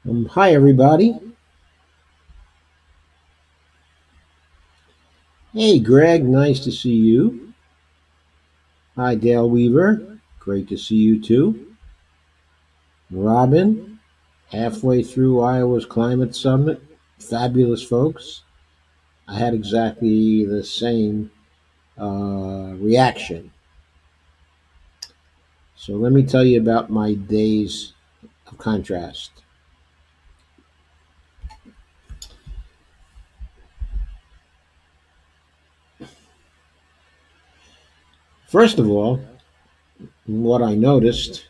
Hi, everybody. Hey, Greg. Nice to see you. Hi, Dale Weaver. Great to see you too. Robin, halfway through Iowa's climate summit. Fabulous folks. I had exactly the same reaction. So let me tell you about my days of contrast. First of all, what I noticed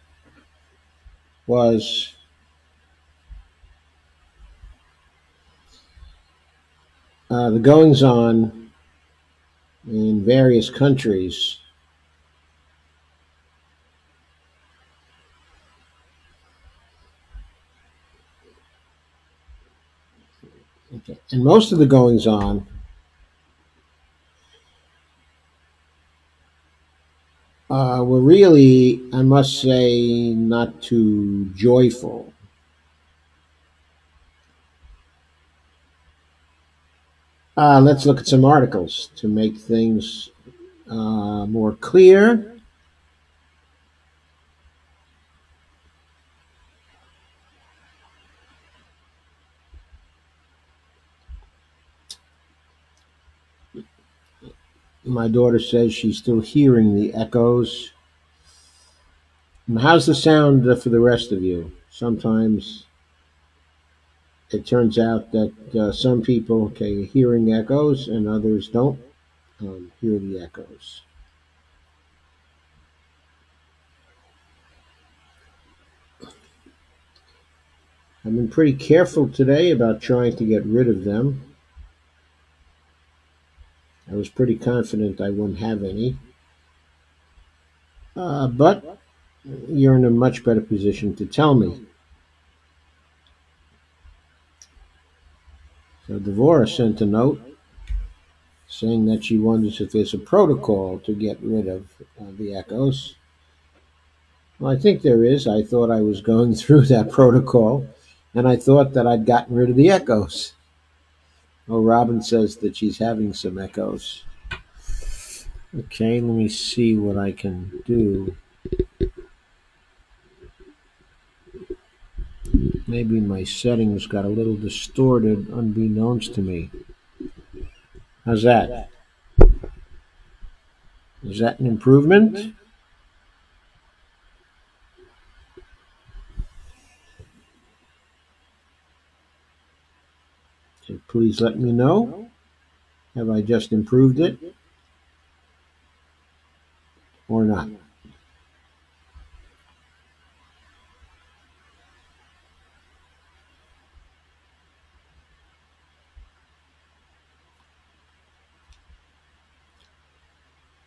was the goings on in various countries. Okay. And most of the goings on were really, I must say, not too joyful. Let's look at some articles to make things more clear. My daughter says she's still hearing the echoes. How's the sound for the rest of you? Sometimes it turns out that some people can hearing echoes and others don't hear the echoes. I've been pretty careful today about trying to get rid of them. I was pretty confident I wouldn't have any. But you're in a much better position to tell me. So Devora sent a note saying that she wonders if there's a protocol to get rid of the echoes. Well, I think there is. I thought I was going through that protocol, and I thought that I'd gotten rid of the echoes. Oh, Robin says that she's having some echoes. Okay, let me see what I can do. Maybe my settings got a little distorted unbeknownst to me. How's that? Is that an improvement? So please let me know. Have I just improved it or not?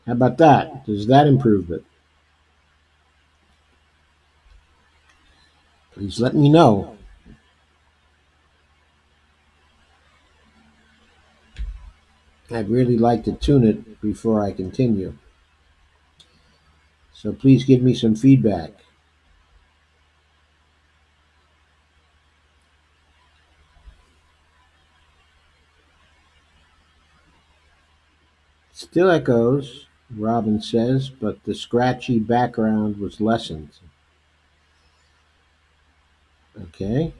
How about that? Does that improve it? Please let me know. I'd really like to tune it before I continue. So please give me some feedback. Still echoes, Robin says, but the scratchy background was lessened. Okay.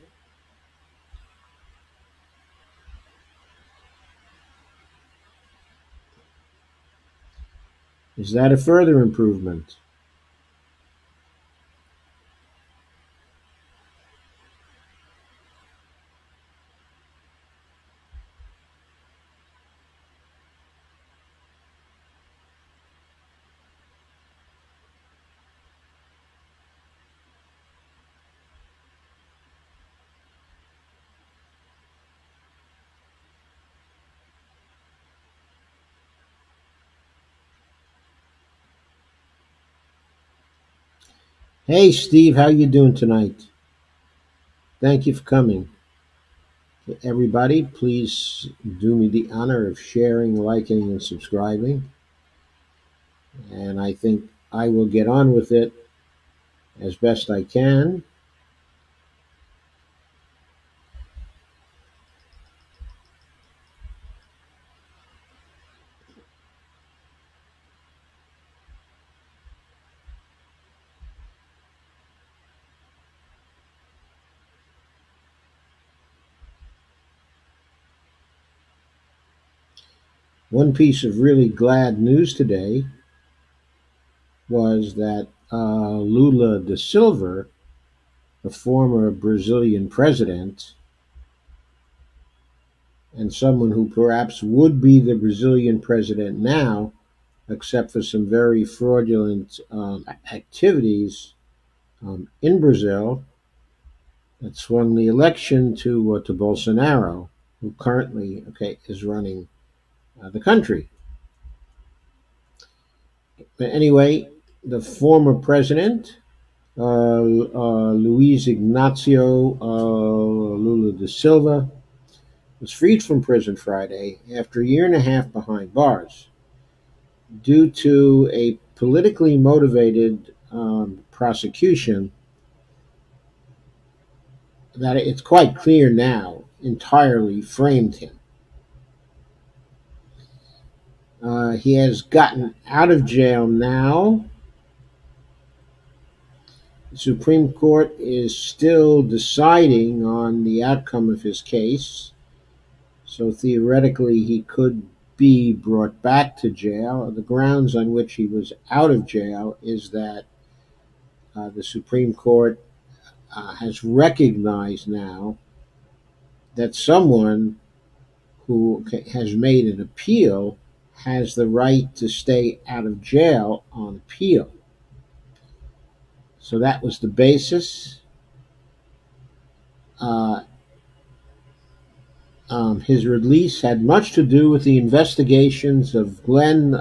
Is that a further improvement? Hey, Steve, how you doing tonight? Thank you for coming. Everybody, please do me the honor of sharing, liking, and subscribing. And I think I will get on with it as best I can. One piece of really glad news today was that Lula da Silva, the former Brazilian president, and someone who perhaps would be the Brazilian president now, except for some very fraudulent activities in Brazil, that swung the election to Bolsonaro, who currently is running the country. But anyway, the former president, Luiz Ignacio Lula da Silva, was freed from prison Friday after a year and a half behind bars due to a politically motivated prosecution that it's quite clear now entirely framed him. He has gotten out of jail now. The Supreme Court is still deciding on the outcome of his case, so theoretically he could be brought back to jail. The grounds on which he was out of jail is that the Supreme Court has recognized now that someone who has made an appeal has the right to stay out of jail on appeal. So that was the basis. His release had much to do with the investigations of Glenn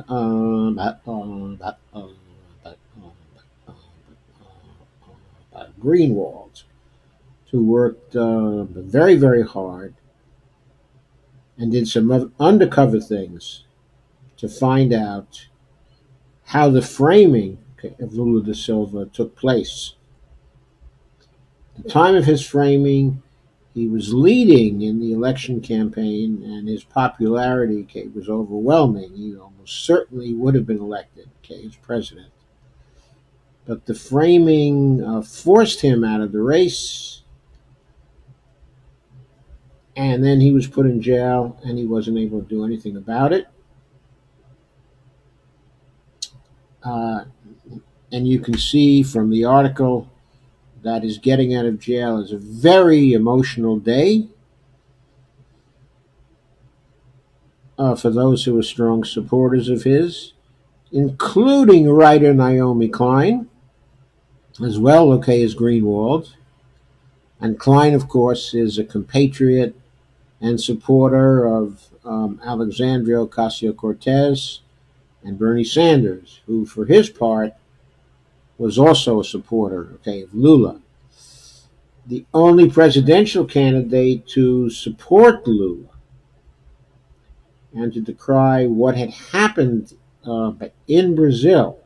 Greenwald, who worked very, very hard and did some undercover things to find out how the framing of Lula da Silva took place. At the time of his framing, he was leading in the election campaign, and his popularity was overwhelming. He almost certainly would have been elected as president. But the framing forced him out of the race, and then he was put in jail, and he wasn't able to do anything about it. And you can see from the article that his getting out of jail is a very emotional day for those who are strong supporters of his, including writer Naomi Klein, as well as Greenwald. And Klein, of course, is a compatriot and supporter of Alexandria Ocasio-Cortez and Bernie Sanders, who, for his part, was also a supporter of Lula. The only presidential candidate to support Lula and to decry what had happened in Brazil.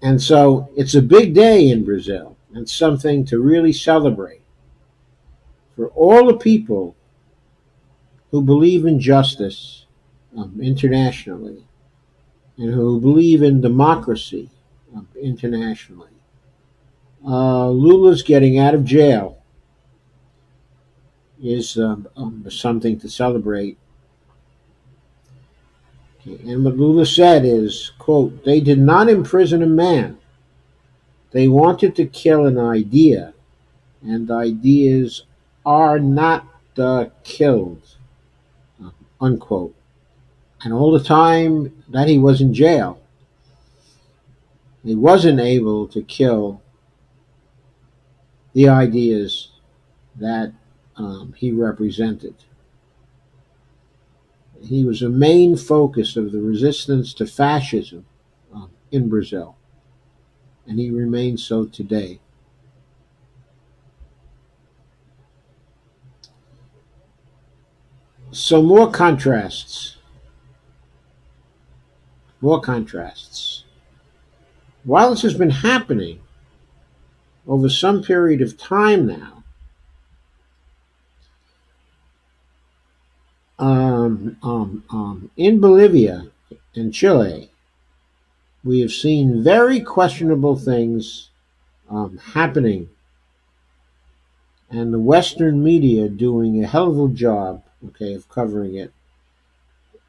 And so it's a big day in Brazil and something to really celebrate for all the people who believe in justice internationally and who believe in democracy internationally. Lula's getting out of jail is something to celebrate. And what Lula said is, quote, "They did not imprison a man. They wanted to kill an idea, and ideas are not killed," unquote. And all the time that he was in jail, he wasn't able to kill the ideas that he represented. He was a main focus of the resistance to fascism in Brazil, and he remains so today. So more contrasts. More contrasts. While this has been happening over some period of time now, in Bolivia and Chile, we have seen very questionable things happening, and the Western media doing a hell of a job, okay, of covering it.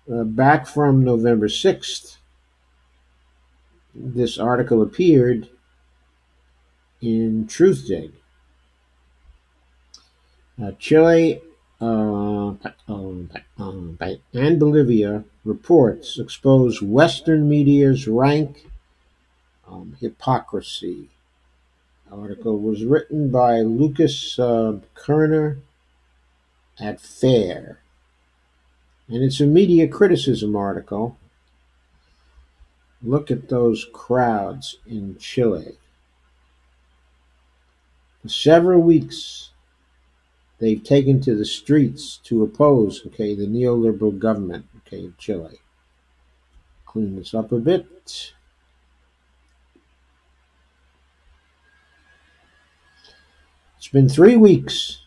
Back from November 6th, this article appeared in Truthdig. Chile and Bolivia reports expose Western media's rank hypocrisy. The article was written by Lucas Kerner at FAIR, and it's a media criticism article. Look at those crowds in Chile. For several weeks, they've taken to the streets to oppose, okay, the neoliberal government, okay, of Chile. Clean this up a bit. It's been 3 weeks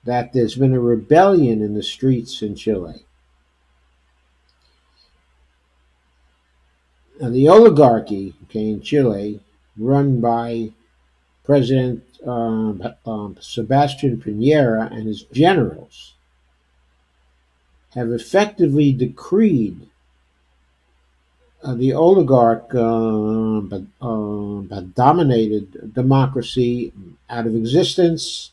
that there's been a rebellion in the streets in Chile. Now, the oligarchy, okay, in Chile, run by President Sebastian Piñera and his generals, have effectively decreed the oligarch dominated democracy out of existence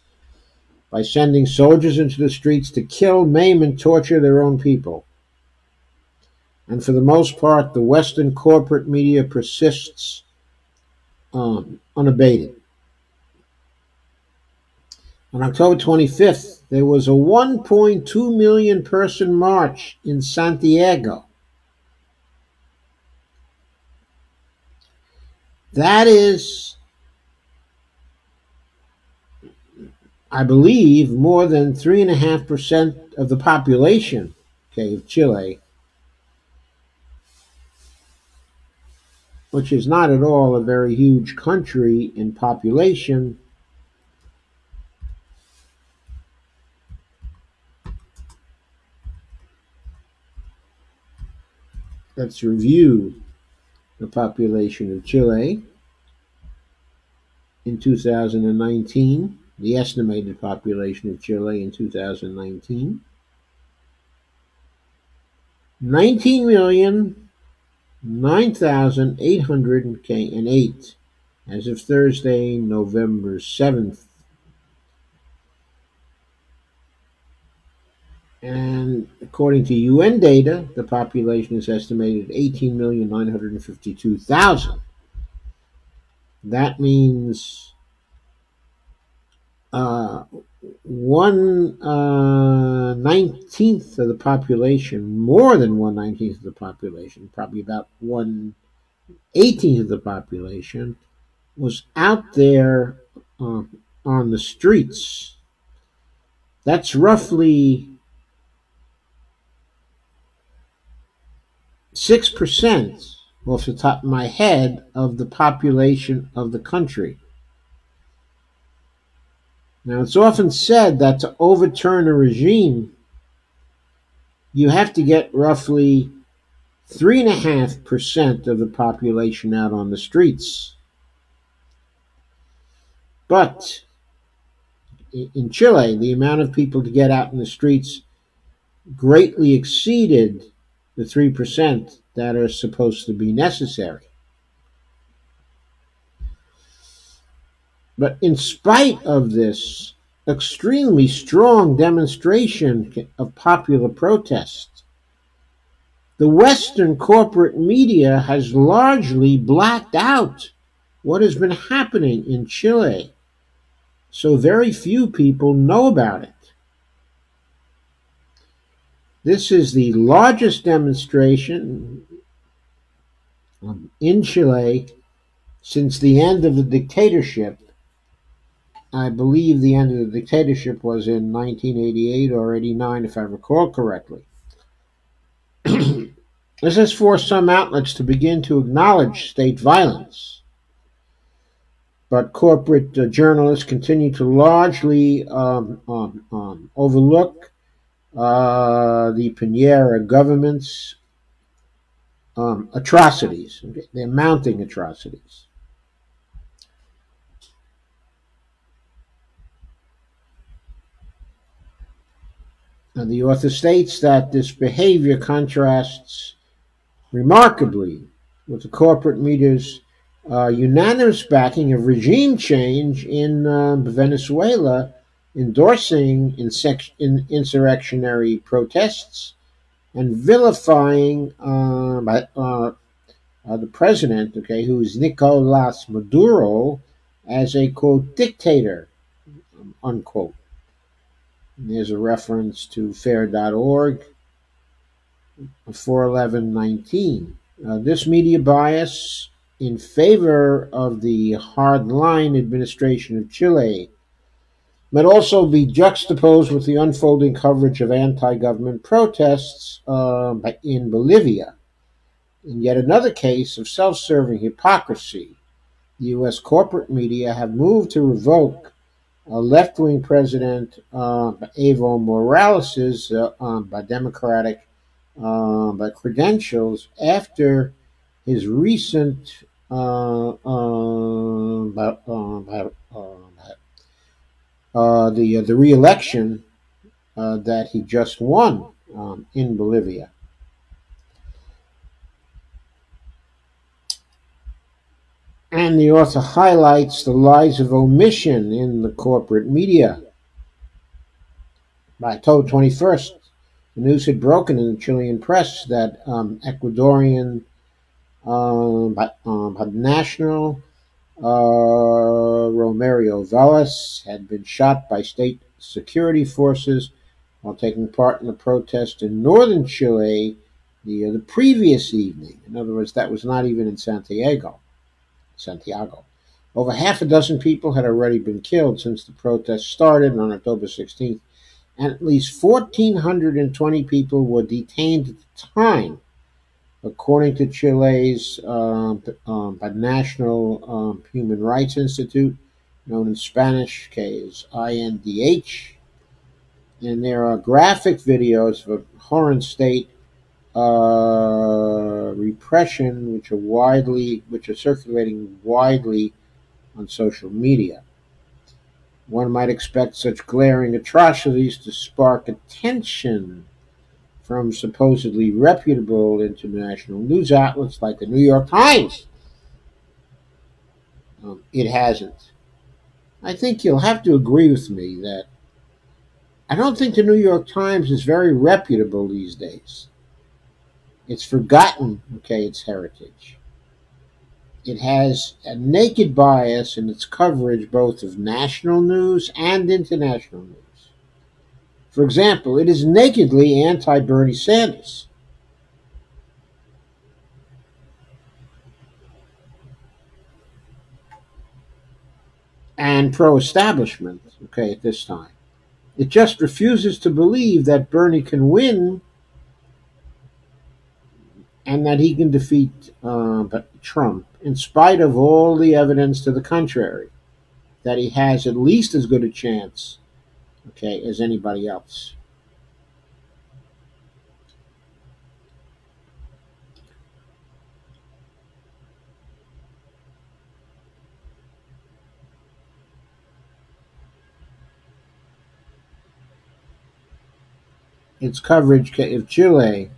by sending soldiers into the streets to kill, maim, and torture their own people. And for the most part, the Western corporate media persists unabated. On October 25th, there was a 1.2 million person march in Santiago. That is, I believe, more than 3.5% of the population, okay, of Chile, which is not at all a very huge country in population. Let's review the population of Chile in 2019, the estimated population of Chile in 2019. 19,009,808 as of Thursday, November 7th. And according to UN data, the population is estimated at 18,952,000. That means 1/19 of the population, more than 1/19 of the population, probably about 1/18 of the population, was out there on the streets. That's roughly 6%, off the top of my head, of the population of the country. Now, it's often said that to overturn a regime, you have to get roughly 3.5% of the population out on the streets. But in Chile, the amount of people to get out in the streets greatly exceeded the 3% that are supposed to be necessary. But in spite of this extremely strong demonstration of popular protest, the Western corporate media has largely blacked out what has been happening in Chile, so very few people know about it. This is the largest demonstration in Chile since the end of the dictatorship. I believe the end of the dictatorship was in 1988 or 89, if I recall correctly. This has forced some outlets to begin to acknowledge state violence. But corporate journalists continue to largely overlook the Piñera government's atrocities. They're mounting atrocities. The author states that this behavior contrasts remarkably with the corporate media's unanimous backing of regime change in Venezuela, endorsing insurrectionary protests and vilifying the president, okay, who is Nicolas Maduro, as a quote dictator, unquote. And there's a reference to fair.org 41119. This media bias in favor of the hardline administration of Chile might also be juxtaposed with the unfolding coverage of anti-government protests in Bolivia. In yet another case of self-serving hypocrisy, the U.S. corporate media have moved to revoke left-wing President Evo Morales' democratic credentials after his recent the re-election that he just won in Bolivia. And the author highlights the lies of omission in the corporate media. By October 21st, the news had broken in the Chilean press that Ecuadorian national Romario Velez had been shot by state security forces while taking part in a protest in northern Chile the previous evening. In other words, that was not even in Santiago. Over half a dozen people had already been killed since the protest started on October 16th, and at least 1,420 people were detained at the time, according to Chile's National Human Rights Institute, known in Spanish as INDH. And there are graphic videos of abhorrent state repression, which are circulating widely on social media. One might expect such glaring atrocities to spark attention from supposedly reputable international news outlets like the New York Times. It hasn't. I think you'll have to agree with me that I don't think the New York Times is very reputable these days. It's forgotten, its heritage. It has a naked bias in its coverage both of national news and international news. For example, it is nakedly anti-Bernie Sanders. And pro-establishment, at this time. It just refuses to believe that Bernie can win and that he can defeat Trump, in spite of all the evidence to the contrary, that he has at least as good a chance, as anybody else. Its coverage of Chile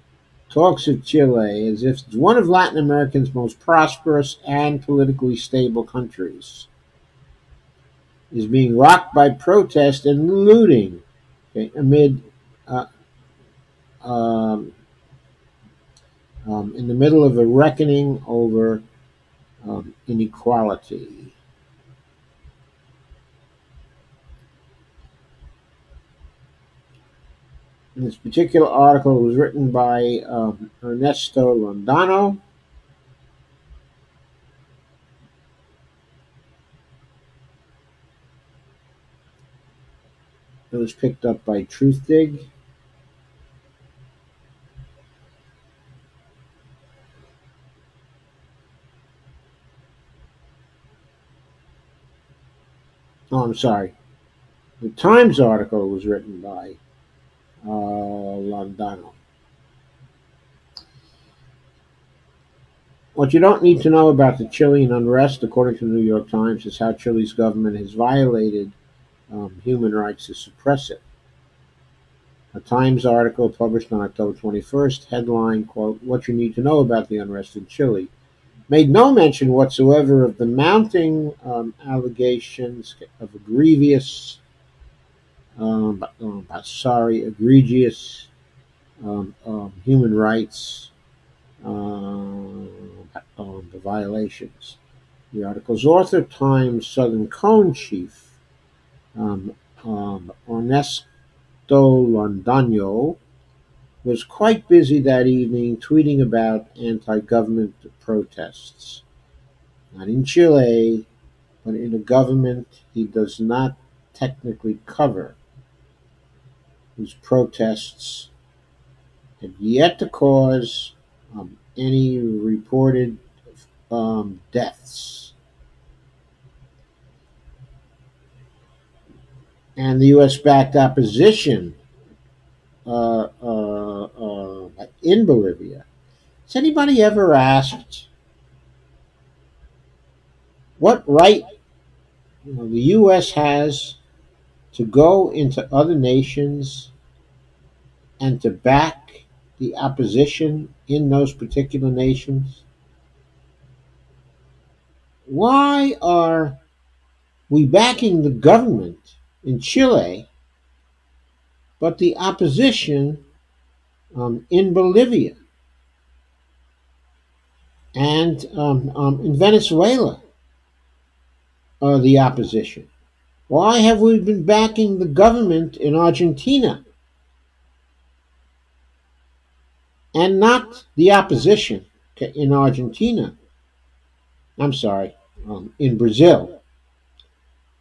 talks of Chile as if it's one of Latin America's most prosperous and politically stable countries, is being rocked by protest and looting amid in the middle of a reckoning over inequality. And this particular article was written by Ernesto Londano. It was picked up by Truthdig. Oh, I'm sorry. The Times article was written by Londano. What you don't need to know about the Chilean unrest, according to the New York Times, is how Chile's government has violated human rights to suppress it. A Times article published on October 21st, headline, quote, "What You Need to Know About the Unrest in Chile," made no mention whatsoever of the mounting allegations of egregious human rights violations. The article's author, Times Southern Cone chief Ernesto Londoño, was quite busy that evening tweeting about anti-government protests, not in Chile, but in a government he does not technically cover, whose protests have yet to cause any reported deaths. And the U.S.-backed opposition in Bolivia. Has anybody ever asked what right the U.S. has to go into other nations and to back the opposition in those particular nations? Why are we backing the government in Chile, but the opposition in Bolivia and in Venezuela are the opposition? Why have we been backing the government in Argentina and not the opposition in Argentina? I'm sorry, in Brazil.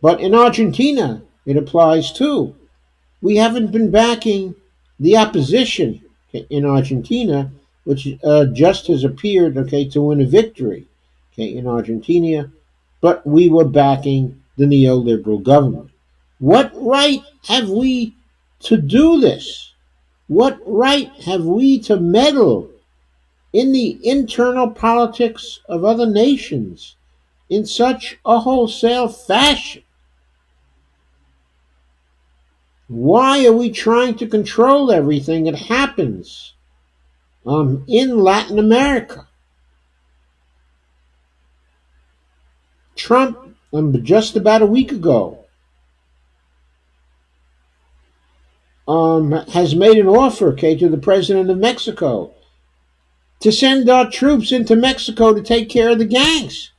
But in Argentina, it applies too. We haven't been backing the opposition in Argentina, which just has appeared to win a victory in Argentina, but we were backing the neoliberal government. What right have we to do this? What right have we to meddle in the internal politics of other nations in such a wholesale fashion? Why are we trying to control everything that happens in Latin America? Trump, just about a week ago, has made an offer to the president of Mexico to send our troops into Mexico to take care of the gangs.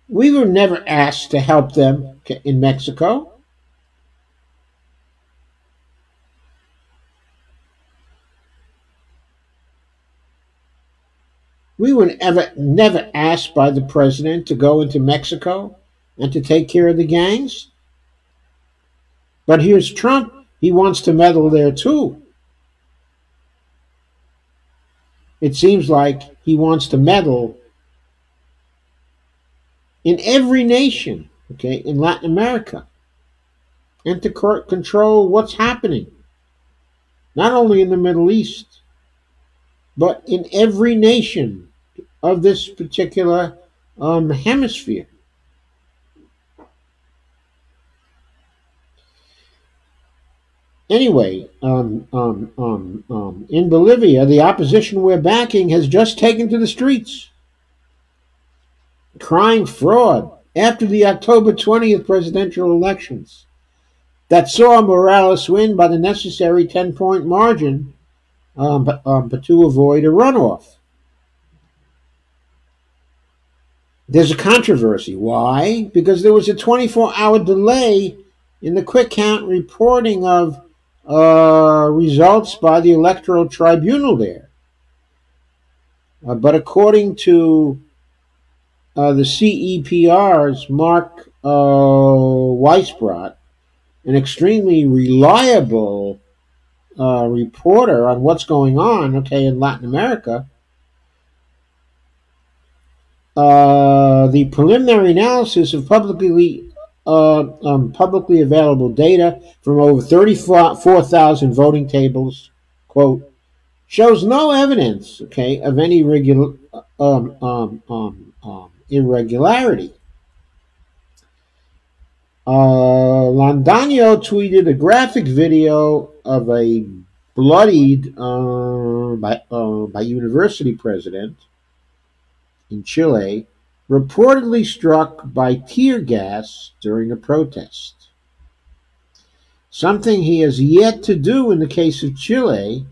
We were never asked to help them in Mexico. We were never asked by the president to go into Mexico and to take care of the gangs. But here's Trump. He wants to meddle there too. It seems like he wants to meddle in every nation, in Latin America, and to control what's happening, not only in the Middle East, but in every nation of this particular hemisphere. Anyway, in Bolivia, the opposition we're backing has just taken to the streets, crying fraud after the October 20th presidential elections that saw Morales win by the necessary 10-point margin, but to avoid a runoff. There's a controversy. Why? Because there was a 24-hour delay in the quick count reporting of results by the Electoral Tribunal there. But according to the CEPR's Mark Weisbrot, an extremely reliable reporter on what's going on, in Latin America, the preliminary analysis of publicly available data from over 34,000 voting tables, quote, shows no evidence, of any irregularity. Landano tweeted a graphic video of a bloodied by university president in Chile, reportedly struck by tear gas during a protest. Something he has yet to do in the case of Chile,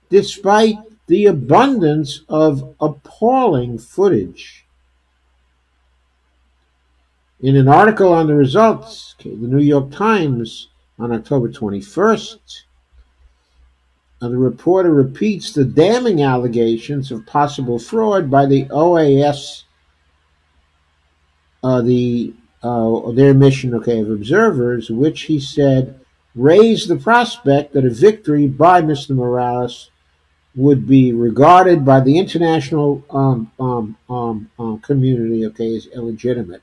despite the abundance of appalling footage. In an article on the results, the New York Times on October 21st, the reporter repeats the damning allegations of possible fraud by the OAS, their mission, of observers, which he said raised the prospect that a victory by Mr. Morales would be regarded by the international community, as illegitimate.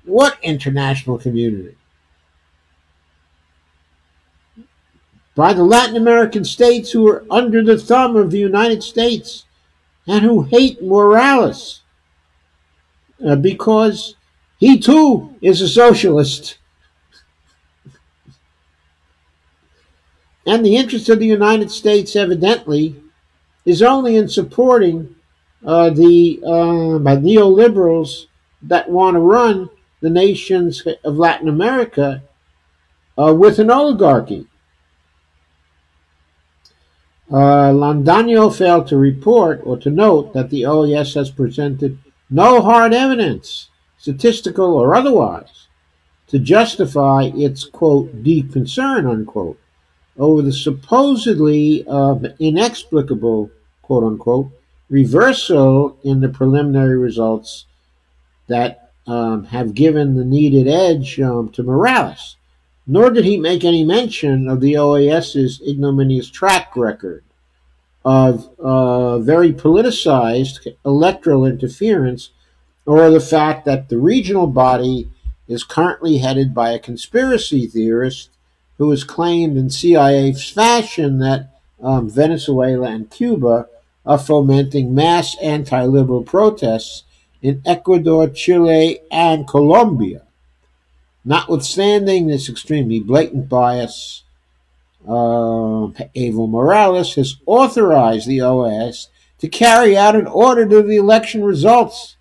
What international community? By the Latin American states who are under the thumb of the United States and who hate Morales because he too is a socialist. And the interest of the United States, evidently, is only in supporting the neoliberals that want to run the nations of Latin America with an oligarchy. Landano failed to report or to note that the OAS has presented no hard evidence, statistical or otherwise, to justify its, quote, deep concern, unquote, over the supposedly inexplicable, quote unquote, reversal in the preliminary results that have given the needed edge to Morales. Nor did he make any mention of the OAS's ignominious track record of very politicized electoral interference, or the fact that the regional body is currently headed by a conspiracy theorist who has claimed in CIA fashion that Venezuela and Cuba are fomenting mass anti-liberal protests in Ecuador, Chile, and Colombia. Notwithstanding this extremely blatant bias, Evo Morales has authorized the OAS to carry out an audit of the election results,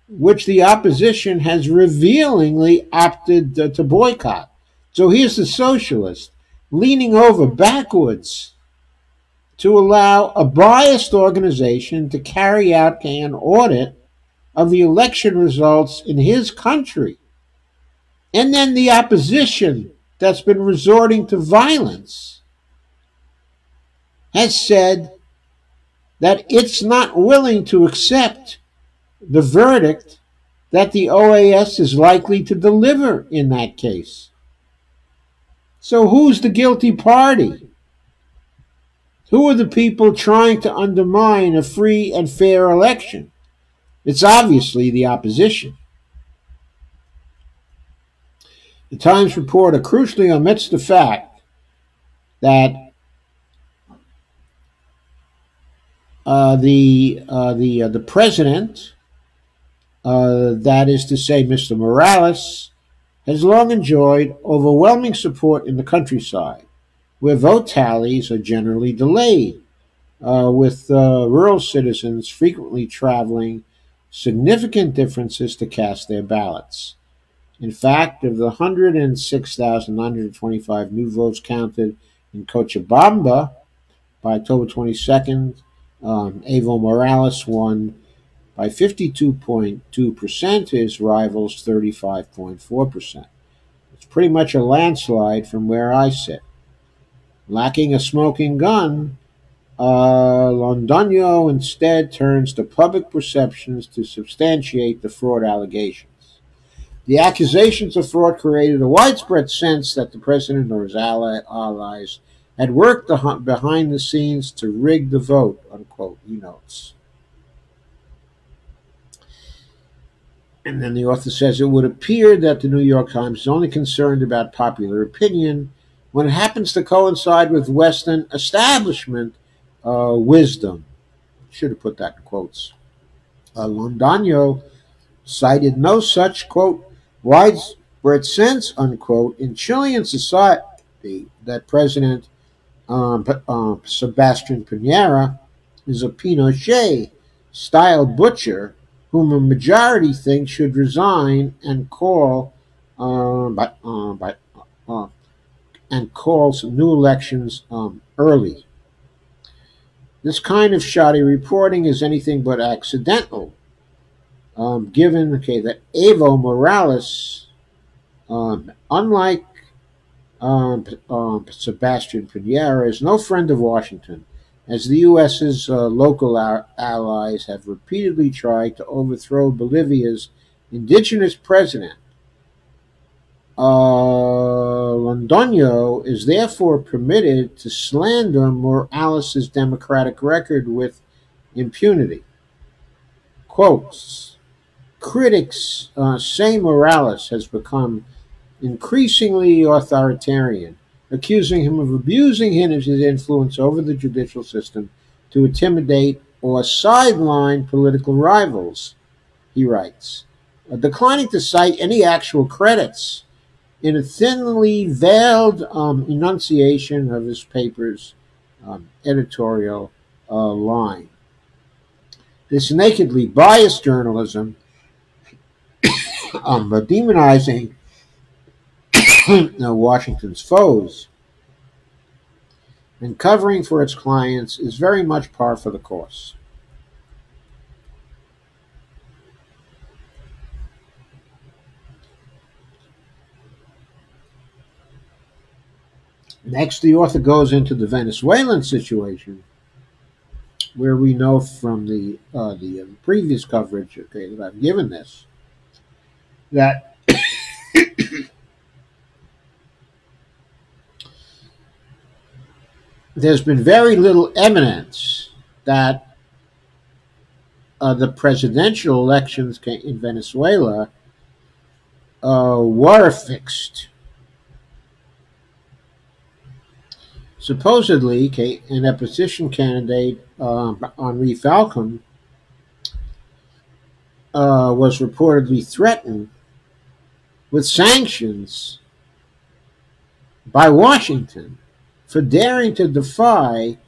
which the opposition has revealingly opted to boycott. So here's the socialist leaning over backwards to allow a biased organization to carry out an audit of the election results in his country. And then the opposition that's been resorting to violence has said that it's not willing to accept the verdict that the OAS is likely to deliver in that case. So who's the guilty party? Who are the people trying to undermine a free and fair election? It's obviously the opposition. The Times reporter crucially omits the fact that the president, that is to say Mr. Morales, has long enjoyed overwhelming support in the countryside, where vote tallies are generally delayed, with rural citizens frequently traveling significant differences to cast their ballots. In fact, of the 106,925 new votes counted in Cochabamba by October 22nd, Evo Morales won by 52.2%, his rivals 35.4%. It's pretty much a landslide from where I sit. Lacking a smoking gun, Landano instead turns to public perceptions to substantiate the fraud allegations. The accusations of fraud created a widespread sense that the president or his allies had worked behind the scenes to rig the vote, unquote, he notes. And then the author says, it would appear that the New York Times is only concerned about popular opinion when it happens to coincide with Western establishment wisdom. Should have put that in quotes. Landano cited no such, quote, for it says, unquote, in Chilean society that President Sebastian Piñera is a Pinochet-style butcher whom a majority thinks should resign and uh, and calls new elections early. This kind of shoddy reporting is anything but accidental, given that Evo Morales, unlike Sebastian Pinera, is no friend of Washington, as the U.S.'s local allies have repeatedly tried to overthrow Bolivia's indigenous president. Londoño is therefore permitted to slander Morales' democratic record with impunity. Quotes. Critics say Morales has become increasingly authoritarian, accusing him of abusing his influence over the judicial system to intimidate or sideline political rivals, he writes, declining to cite any actual credits in a thinly veiled enunciation of his paper's editorial line. This nakedly biased journalism, demonizing Washington's foes and covering for its clients, is very much par for the course. Next, the author goes into the Venezuelan situation, where we know from the previous coverage, that I've given this, that there's been very little evidence that the presidential elections in Venezuela were fixed. Supposedly, an opposition candidate, Henri Falcon, was reportedly threatened with sanctions by Washington for daring to defy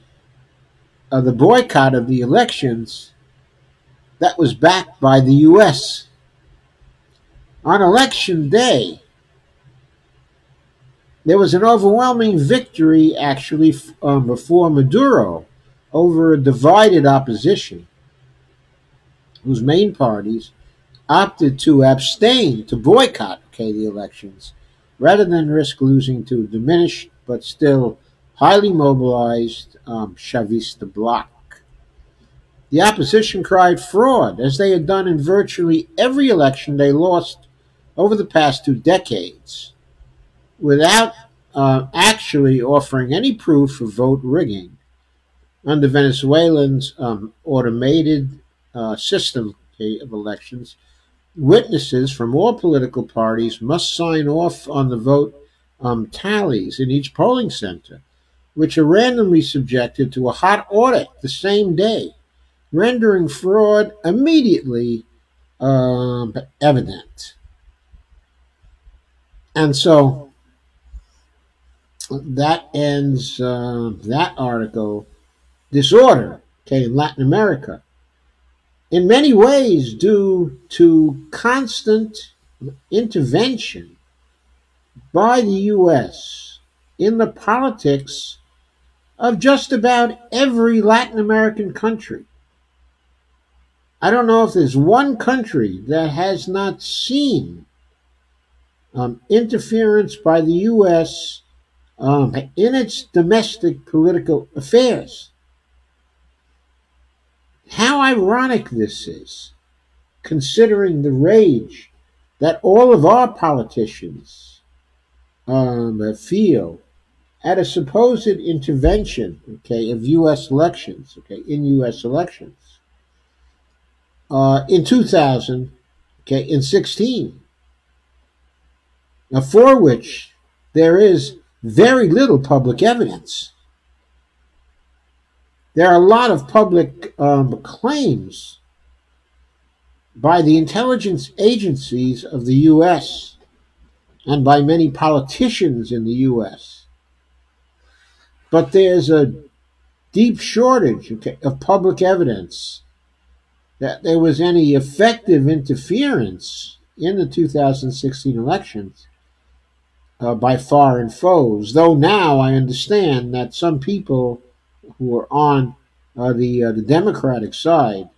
the boycott of the elections that was backed by the U.S. On election day, there was an overwhelming victory, actually, before Maduro over a divided opposition whose main parties opted to abstain, to boycott the elections, rather than risk losing to a diminished but still highly mobilized Chavista bloc. The opposition cried fraud, as they had done in virtually every election they lost over the past 2 decades, without actually offering any proof of vote rigging. Under Venezuelans' automated system of elections, witnesses from all political parties must sign off on the vote tallies in each polling center, which are randomly subjected to a hot audit the same day, rendering fraud immediately evident. And so that ends that article. Disorder, in Latin America, in many ways due to constant intervention by the U.S. in the politics of just about every Latin American country. I don't know if there's one country that has not seen interference by the U.S. In its domestic political affairs. How ironic this is, considering the rage that all of our politicians feel at a supposed intervention, of U.S. elections, in U.S. elections, in 2016, for which there is very little public evidence. There are a lot of public claims by the intelligence agencies of the U.S. and by many politicians in the U.S. But there's a deep shortage, okay, of public evidence that there was any effective interference in the 2016 elections by foreign foes. Though now I understand that some people who are on the Democratic side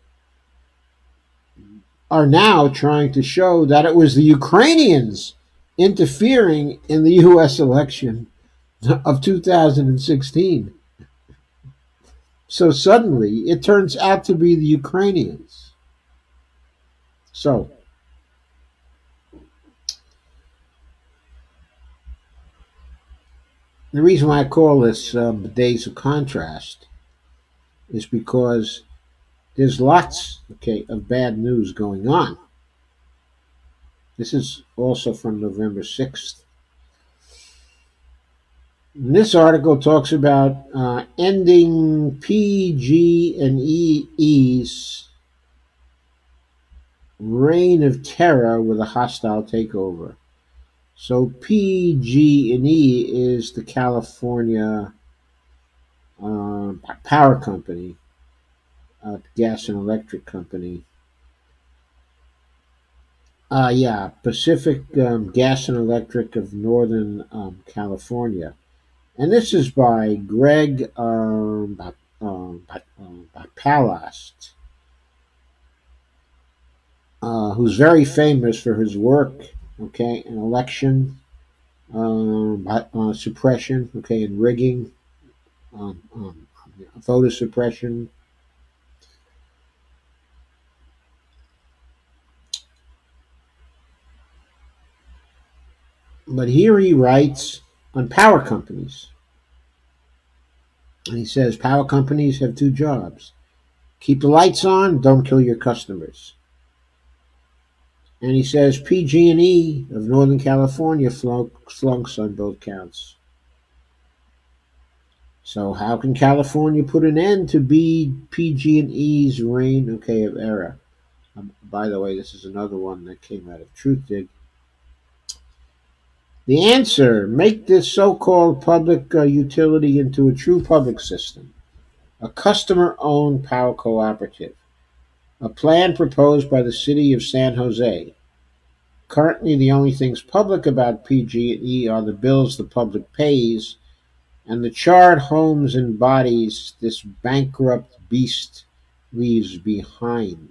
are now trying to show that it was the Ukrainians interfering in the U.S. election of 2016. So suddenly it turns out to be the Ukrainians. So the reason why I call this Days of Contrast is because there's lots, okay, of bad news going on. This is also from November 6th. And this article talks about ending PG&E's reign of terror with a hostile takeover. So PG&E is the California power company, gas and electric company. Pacific Gas and Electric of Northern California. And this is by Greg Palast, who's very famous for his work, okay, in election suppression, okay, and rigging, um, um, voter suppression. But here he writes on power companies. And he says power companies have two jobs: keep the lights on, don't kill your customers. And he says PG&E of Northern California flunks on both counts. So how can California put an end to PG&E's reign, okay, of error? By the way, this is another one that came out of Truthdig. The answer: make this so-called public utility into a true public system, a customer-owned power cooperative, a plan proposed by the city of San Jose. Currently, the only things public about PG&E are the bills the public pays and the charred homes and bodies this bankrupt beast leaves behind.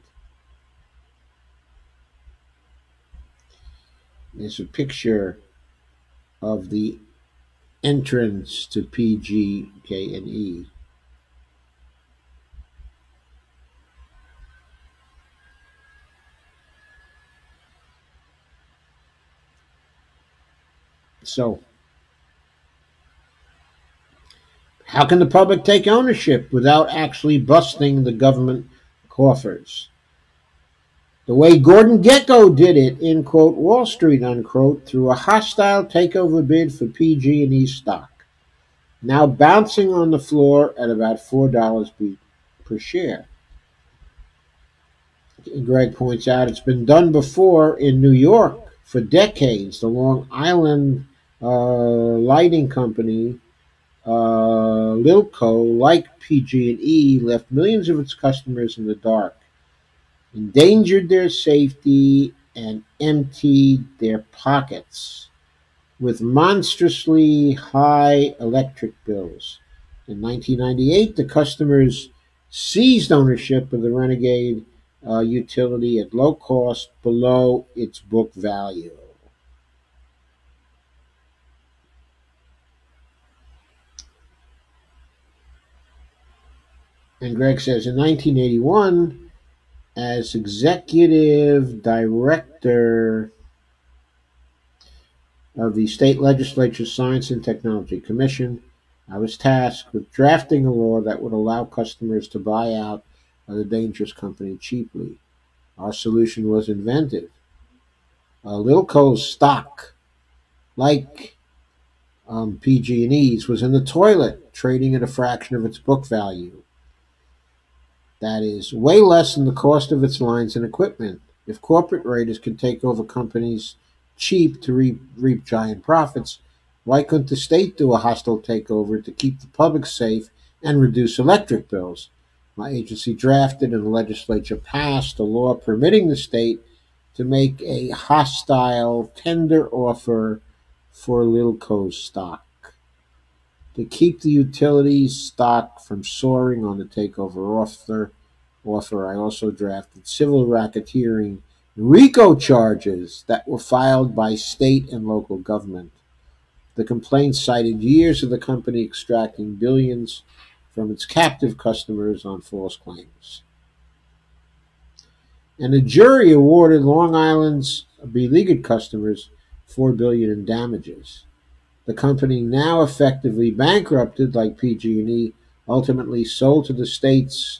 There's a picture of the entrance to PG&E. So, how can the public take ownership without actually busting the government coffers? The way Gordon Gekko did it in, quote, Wall Street, unquote, through a hostile takeover bid for PG&E stock, now bouncing on the floor at about $4 per share. Greg points out it's been done before in New York for decades. The Long Island lighting company, Lilco, like PG&E, left millions of its customers in the dark, endangered their safety, and emptied their pockets with monstrously high electric bills. In 1998, the customers seized ownership of the renegade utility at low cost, below its book value. And Greg says in 1981, as executive director of the State Legislature's Science and Technology Commission, I was tasked with drafting a law that would allow customers to buy out the dangerous company cheaply. Our solution was inventive. Lilco's stock, like PG&E's, was in the toilet, trading at a fraction of its book value. That is, way less than the cost of its lines and equipment. If corporate raiders could take over companies cheap to reap giant profits, why couldn't the state do a hostile takeover to keep the public safe and reduce electric bills? My agency drafted and the legislature passed a law permitting the state to make a hostile tender offer for Lilco's stock. To keep the utilities stock from soaring on the takeover offer, I also drafted civil racketeering RICO charges that were filed by state and local government. The complaints cited years of the company extracting billions from its captive customers on false claims. And the jury awarded Long Island's beleaguered customers $4 billion in damages. The company, now effectively bankrupted like PG&E, ultimately sold to the state's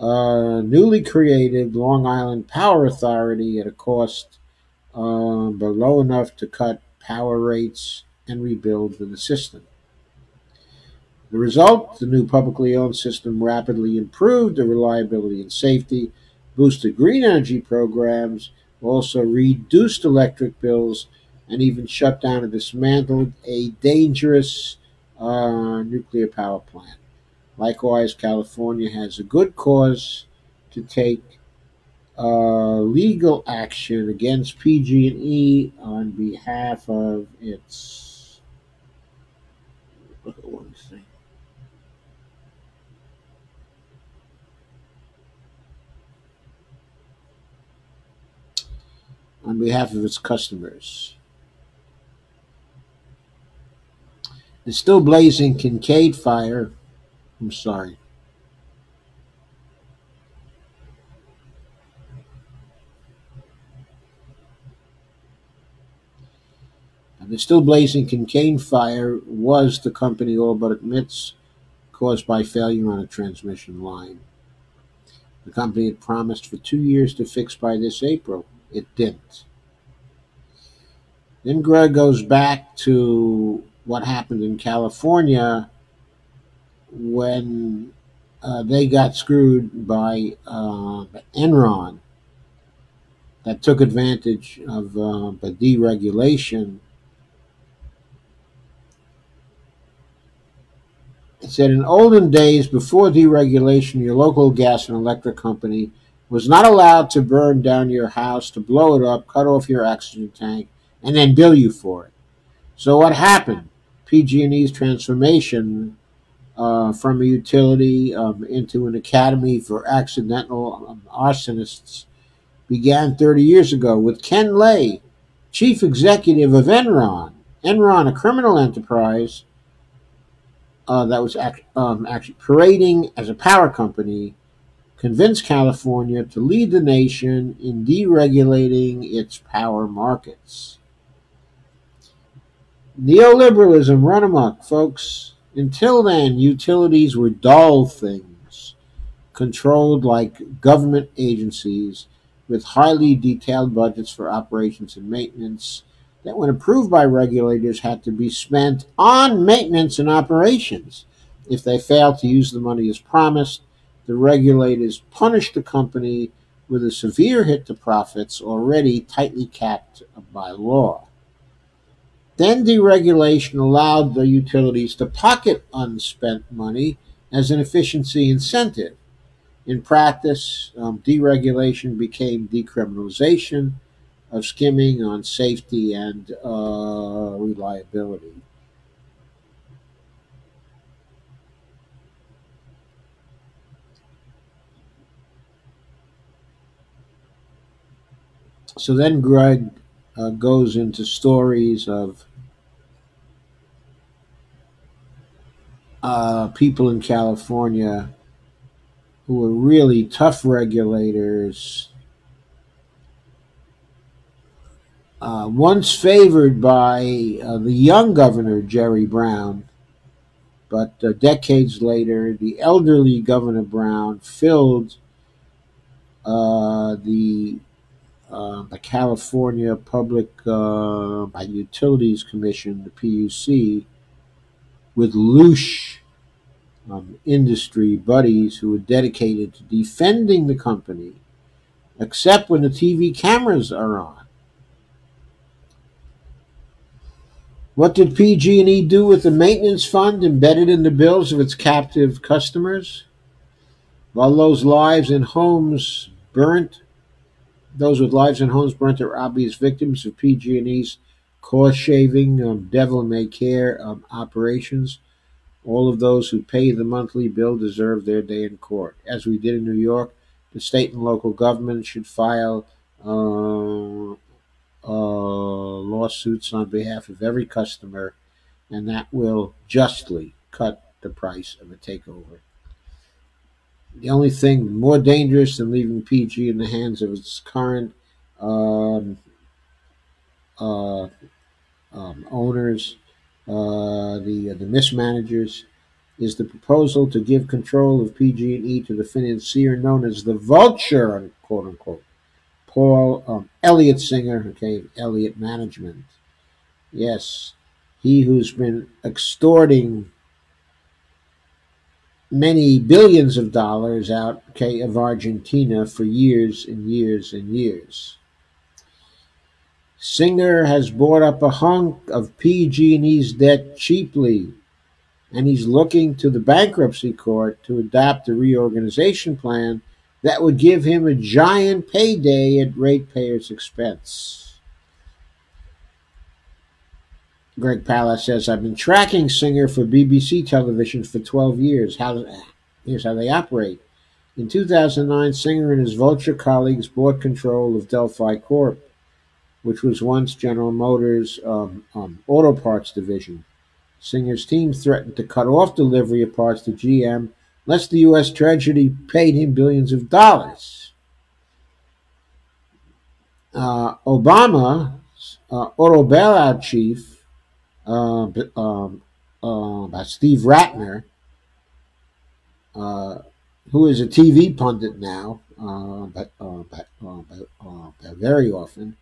newly created Long Island Power Authority at a cost below enough to cut power rates and rebuild the system. The result, the new publicly owned system rapidly improved the reliability and safety, boosted green energy programs, also reduced electric bills, and even shut down and dismantled a dangerous nuclear power plant. Likewise, California has a good cause to take legal action against PG&E on behalf of its. Look at one thing. On behalf of its customers. The still blazing Kincaid fire. I'm sorry. The still blazing Kincaid fire was, the company all but admits, caused by failure on a transmission line. The company had promised for 2 years to fix by this April. It didn't. Then Greg goes back to what happened in California when they got screwed by Enron that took advantage of the deregulation. It said, in olden days, before deregulation, your local gas and electric company was not allowed to burn down your house, to blow it up, cut off your oxygen tank, and then bill you for it. So what happened? PG&E's transformation from a utility into an academy for accidental arsonists began 30 years ago with Ken Lay, chief executive of Enron. Enron, a criminal enterprise that was actually parading as a power company, convinced California to lead the nation in deregulating its power markets. Neoliberalism run amok, folks. Until then, utilities were dull things, controlled like government agencies, with highly detailed budgets for operations and maintenance that, when approved by regulators, had to be spent on maintenance and operations. If they failed to use the money as promised, the regulators punished the company with a severe hit to profits already tightly capped by law. Then deregulation allowed the utilities to pocket unspent money as an efficiency incentive. In practice, deregulation became decriminalization of skimming on safety and reliability. So then Greg goes into stories of people in California who were really tough regulators, once favored by the young governor, Jerry Brown, but decades later, the elderly Governor Brown filled the California Public Utilities Commission, the PUC, with louche industry buddies who were dedicated to defending the company, except when the TV cameras are on. What did PG&E do with the maintenance fund embedded in the bills of its captive customers? While those with lives and homes burnt are obvious victims of PG&E's cost-shaving, devil-may-care operations. All of those who pay the monthly bill deserve their day in court. As we did in New York, the state and local government should file lawsuits on behalf of every customer, and that will justly cut the price of a takeover. The only thing more dangerous than leaving PG in the hands of its current um, uh, owners, the mismanagers, is the proposal to give control of PG&E to the financier known as the Vulture, quote unquote, Paul Elliott Singer, okay, Elliott Management. Yes, he who's been extorting many billions of dollars out, okay, of Argentina for years and years and years. Singer has bought up a hunk of PG&E's debt cheaply, and he's looking to the bankruptcy court to adopt a reorganization plan that would give him a giant payday at ratepayers' expense. Greg Palast says, I've been tracking Singer for BBC television for 12 years. Here's how they operate. In 2009, Singer and his Vulture colleagues bought control of Delphi Corp, which was once General Motors' auto parts division. Singer's team threatened to cut off delivery of parts to GM unless the U.S. Treasury paid him billions of dollars. Obama's auto bailout chief, Steve Ratner, who is a TV pundit now, but very often,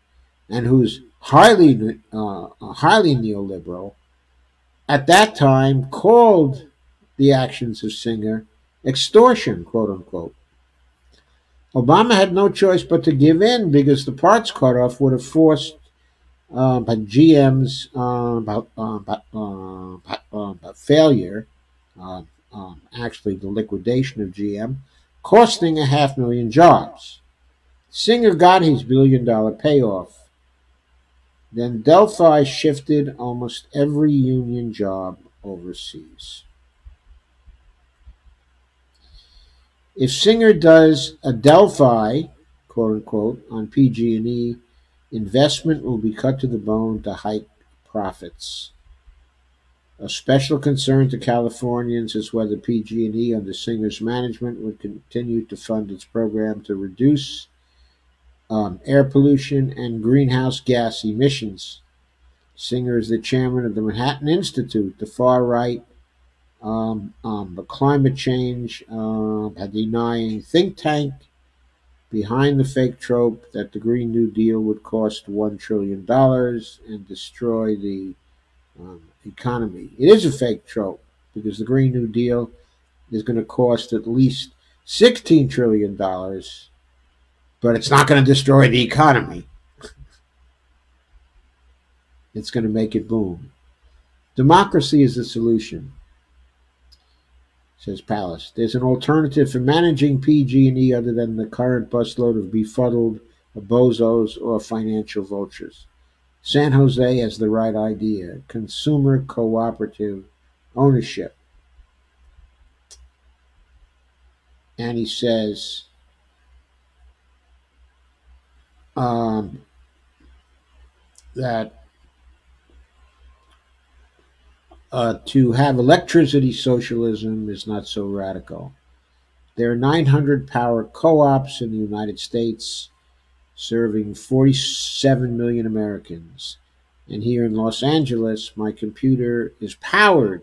and who's highly neoliberal, at that time called the actions of Singer extortion, quote unquote. Obama had no choice but to give in because the parts cutoff would have forced GM's failure, actually the liquidation of GM, costing 500,000 jobs. Singer got his $1 billion payoff. Then Delphi shifted almost every union job overseas. If Singer does a Delphi, quote unquote, on PG&E, investment will be cut to the bone to hike profits. A special concern to Californians is whether PG&E under Singer's management would continue to fund its program to reduce air pollution and greenhouse gas emissions. Singer is the chairman of the Manhattan Institute, the far-right climate change denying think tank behind the fake trope that the Green New Deal would cost $1 trillion and destroy the economy. It is a fake trope because the Green New Deal is going to cost at least $16 trillion, but it's not going to destroy the economy. It's going to make it boom. Democracy is the solution, says Palast. There's an alternative for managing PG&E other than the current busload of befuddled bozos or financial vultures. San Jose has the right idea: consumer cooperative ownership. And he says that to have electricity socialism is not so radical. There are 900 power co-ops in the United States serving 47 million Americans. And here in Los Angeles, my computer is powered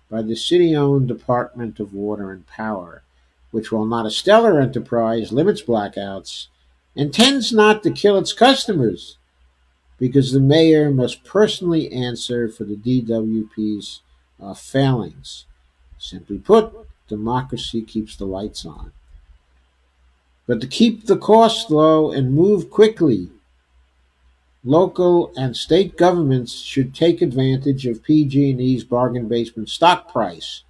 by the city-owned Department of Water and Power, which, while not a stellar enterprise, limits blackouts and tends not to kill its customers because the mayor must personally answer for the DWP's failings. Simply put, democracy keeps the lights on. But to keep the costs low and move quickly, Local and state governments should take advantage of PG&E's bargain basement stock price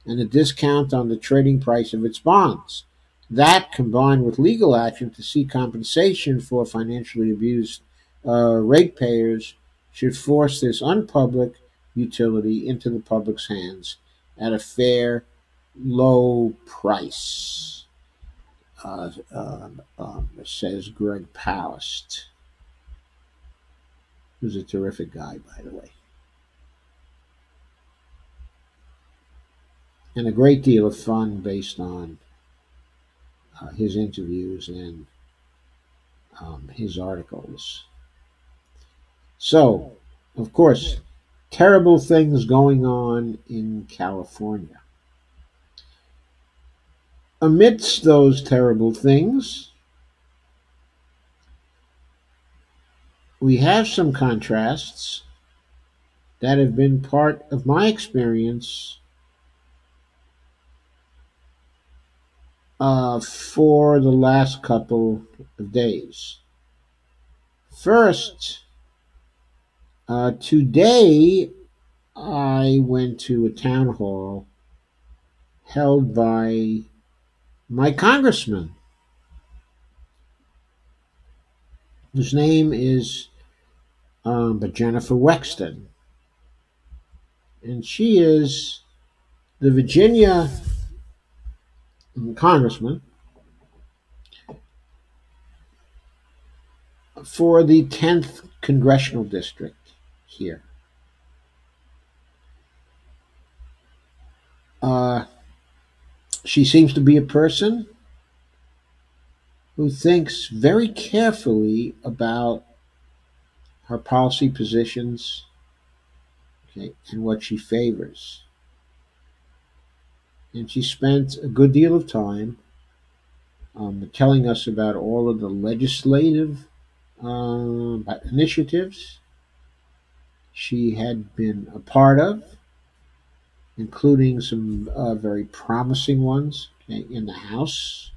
and a discount on the trading price of its bonds. That, combined with legal action to seek compensation for financially abused ratepayers, should force this unpublic utility into the public's hands at a fair, low price, says Greg Palast, who's a terrific guy, by the way, and a great deal of fun based on his interviews and his articles. So, of course, terrible things going on in California. Amidst those terrible things, we have some contrasts that have been part of my experience for the last couple of days. First, today I went to a town hall held by my congressman, whose name is Jennifer Wexton. And she is the Virginia congressman for the 10th congressional district here. She seems to be a person who thinks very carefully about her policy positions, okay, and what she favors. And she spent a good deal of time telling us about all of the legislative initiatives she had been a part of, including some very promising ones, okay, in the House.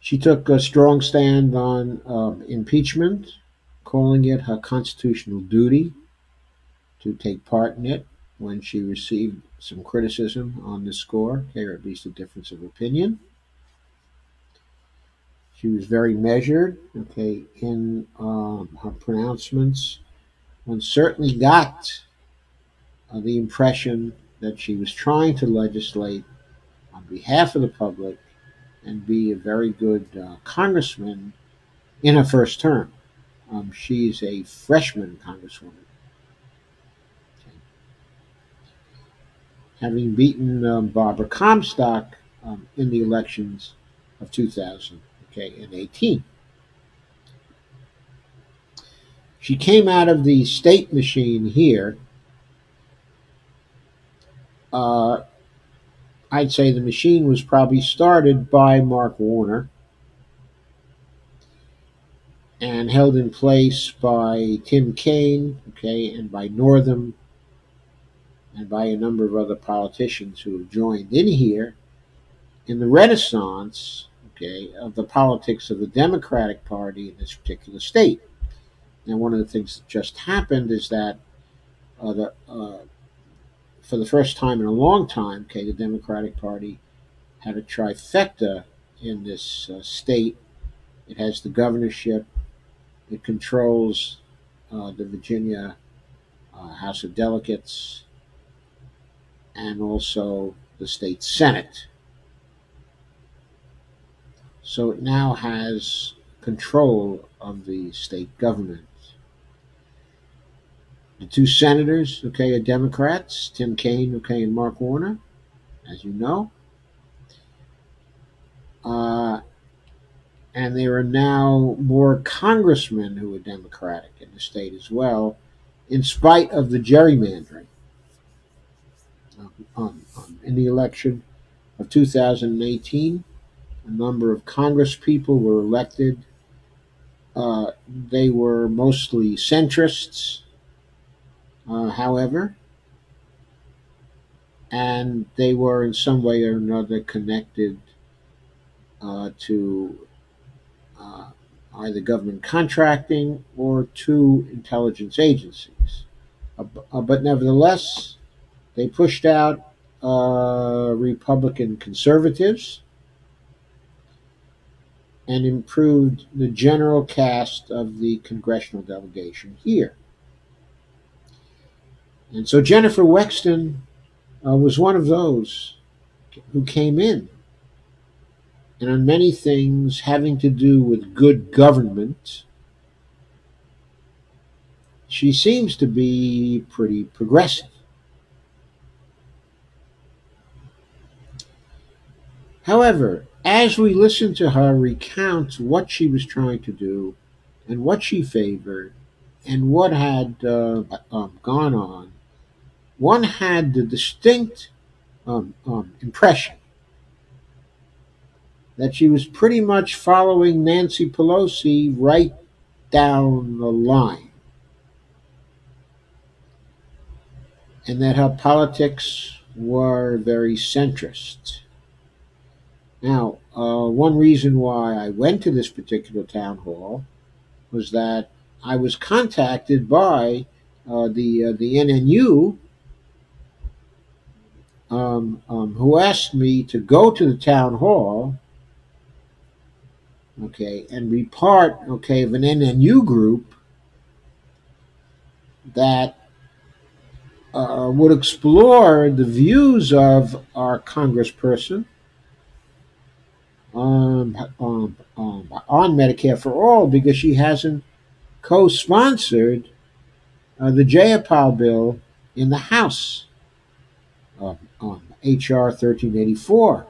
She took a strong stand on impeachment, calling it her constitutional duty to take part in it when she received some criticism on the score, okay, or at least a difference of opinion. She was very measured, okay, in her pronouncements. One certainly got the impression that she was trying to legislate on behalf of the public and be a very good congressman in her first term. She's a freshman congresswoman, okay, having beaten Barbara Comstock in the elections of 2018. She came out of the state machine here. Uh, I'd say the machine was probably started by Mark Warner and held in place by Tim Kaine, okay, and by Northam, and by a number of other politicians who have joined in here in the renaissance, okay, of the politics of the Democratic Party in this particular state. Now, one of the things that just happened is that for the first time in a long time, okay, the Democratic Party had a trifecta in this state. It has the governorship, it controls the Virginia House of Delegates, and also the state Senate. So it now has control of the state government. The two senators, okay, are Democrats, Tim Kaine, okay, and Mark Warner, as you know. And there are now more congressmen who are Democratic in the state as well, in spite of the gerrymandering. In the election of 2018, a number of Congress people were elected. They were mostly centrists, however, and they were in some way or another connected to either government contracting or two intelligence agencies. But nevertheless, they pushed out Republican conservatives and improved the general cast of the congressional delegation here. And so Jennifer Wexton was one of those who came in. And on many things having to do with good government, she seems to be pretty progressive. However, as we listen to her recount what she was trying to do and what she favored and what had gone on, one had the distinct impression that she was pretty much following Nancy Pelosi right down the line, and that her politics were very centrist. Now, one reason why I went to this particular town hall was that I was contacted by the NNU, who asked me to go to the town hall, okay, and be part, okay, of an NNU group that would explore the views of our congressperson on Medicare for All, because she hasn't co-sponsored the Jayapal bill in the House, HR 1384.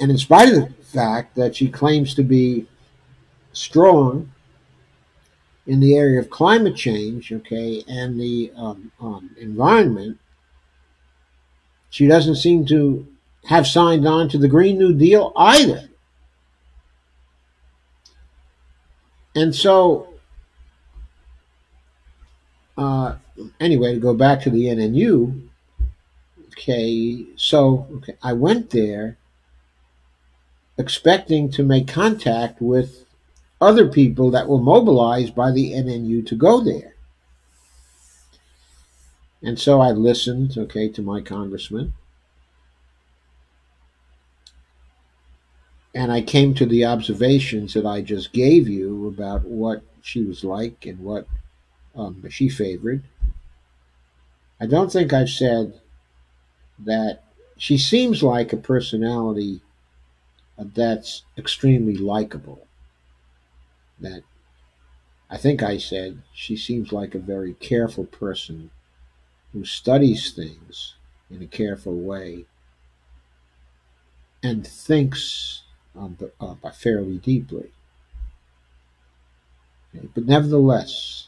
And in spite of the fact that she claims to be strong in the area of climate change, okay, and the environment, she doesn't seem to have signed on to the Green New Deal either. And so, anyway, to go back to the NNU, okay, I went there expecting to make contact with other people that were mobilized by the NNU to go there. And so I listened, okay, to my congressman. And I came to the observations that I just gave you about what she was like and what she favored. I don't think I've said that she seems like a personality that's extremely likable. That I think I said she seems like a very careful person who studies things in a careful way and thinks fairly deeply. Okay? But nevertheless,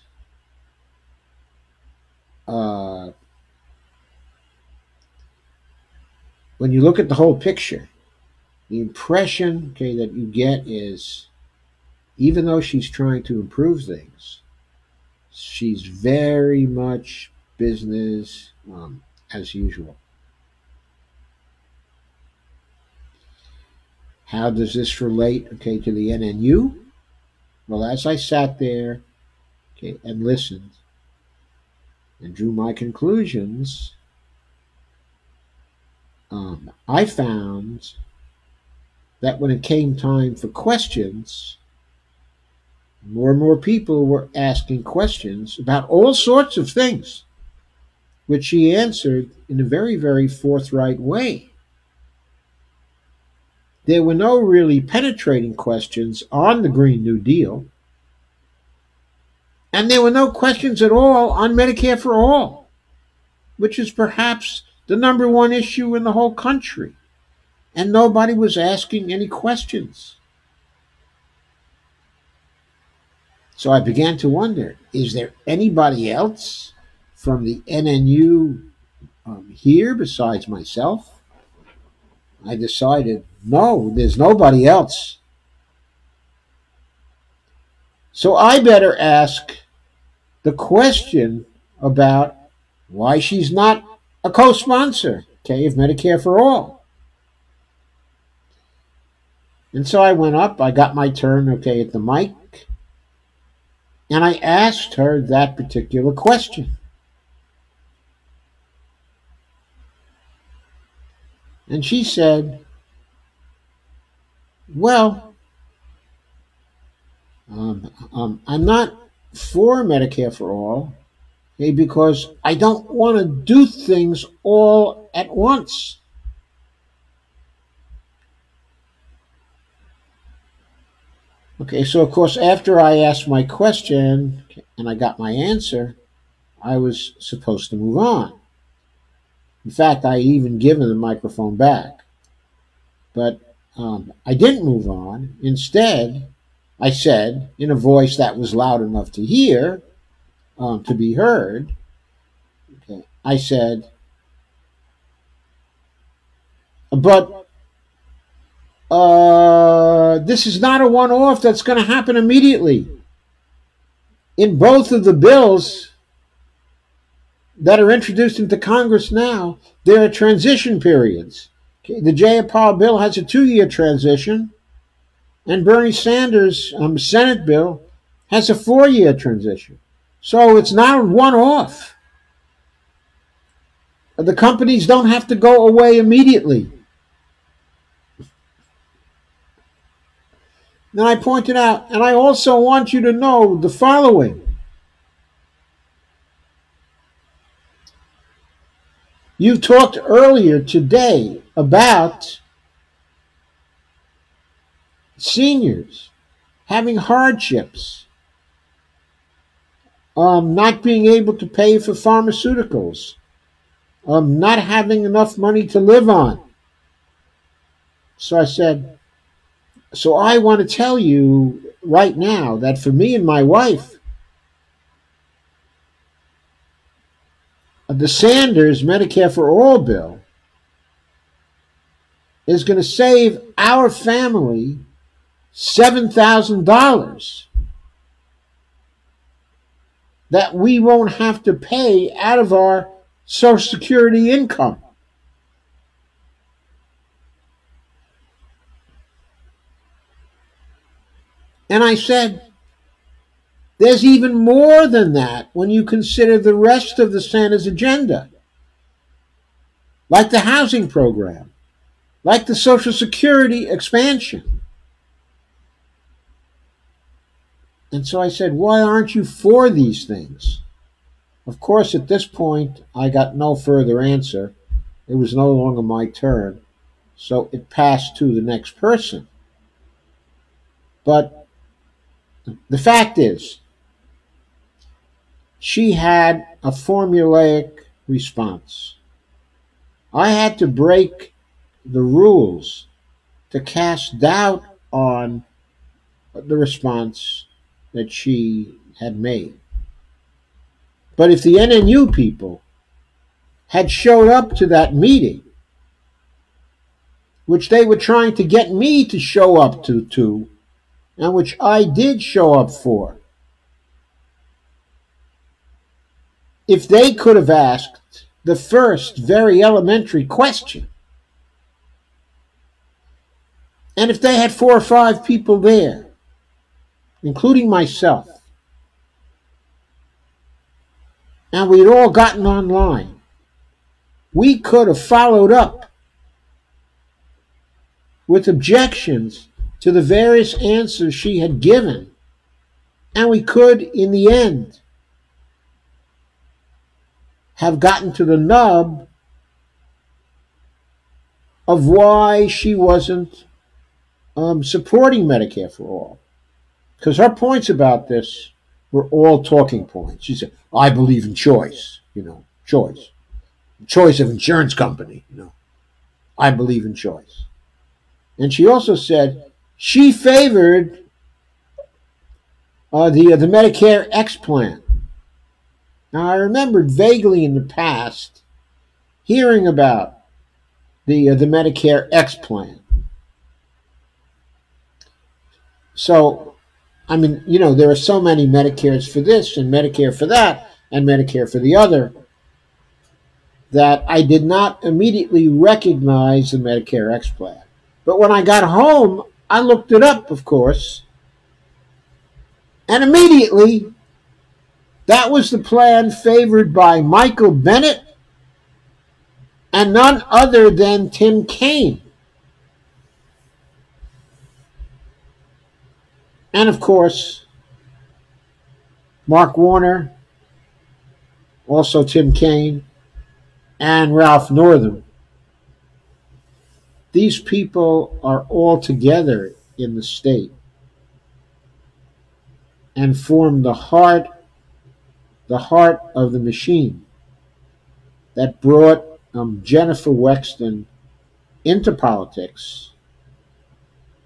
when you look at the whole picture, the impression, okay, that you get is, even though she's trying to improve things, she's very much business as usual. How does this relate, okay, to the NNU? Well, as I sat there, okay, and listened and drew my conclusions, I found that when it came time for questions, more and more people were asking questions about all sorts of things, which she answered in a very, very forthright way. There were no really penetrating questions on the Green New Deal, and there were no questions at all on Medicare for All, which is perhaps the number one issue in the whole country, and nobody was asking any questions. So I began to wonder, is there anybody else from the NNU here besides myself? I decided, no, there's nobody else. So I better ask the question about why she's not a co-sponsor, okay, of Medicare for All. And so I went up, I got my turn, okay, at the mic, and I asked her that particular question. And she said, well, I'm not for Medicare for all, okay, because I don't want to do things all at once. Okay, so of course, after I asked my question and I got my answer, I was supposed to move on. In fact, I even given the microphone back. But I didn't move on. Instead, I said, in a voice that was loud enough to hear, to be heard, okay, I said, but this is not a one-off that's going to happen immediately. In both of the bills that are introduced into Congress now, there are transition periods. Okay, the Jayapal bill has a 2-year transition, and Bernie Sanders' Senate bill has a 4-year transition. So it's not a one-off. The companies don't have to go away immediately. Then I pointed out, and I also want you to know the following. You talked earlier today about seniors having hardships, not being able to pay for pharmaceuticals, not having enough money to live on. So I said, so I want to tell you right now that for me and my wife, the Sanders Medicare for All bill is going to save our family $7,000 that we won't have to pay out of our Social Security income. And I said, there's even more than that when you consider the rest of the Sanders agenda, like the housing program, like the Social Security expansion. And so I said, why aren't you for these things? Of course, at this point, I got no further answer. It was no longer my turn, so it passed to the next person. But the fact is, she had a formulaic response. I had to break the rules to cast doubt on the response that she had made. But if the NNU people had showed up to that meeting, which they were trying to get me to show up to, and which I did show up for, if they could have asked the first very elementary question, and if they had 4 or 5 people there, including myself, and we'd all gotten online, we could have followed up with objections to the various answers she had given, and we could, in the end, have gotten to the nub of why she wasn't supporting Medicare for all. Because her points about this were all talking points. She said, I believe in choice, choice. Choice of insurance company, I believe in choice. And she also said she favored the Medicare X plan. Now, I remembered vaguely in the past hearing about the Medicare X plan. So, I mean, there are so many Medicares for this and Medicare for that and Medicare for the other that I did not immediately recognize the Medicare X plan. But when I got home, I looked it up, of course, and immediately that was the plan favored by Michael Bennet and none other than Tim Kaine. And of course, Mark Warner, also Tim Kaine, and Ralph Northam. These people are all together in the state and form the heart of the machine that brought Jennifer Wexton into politics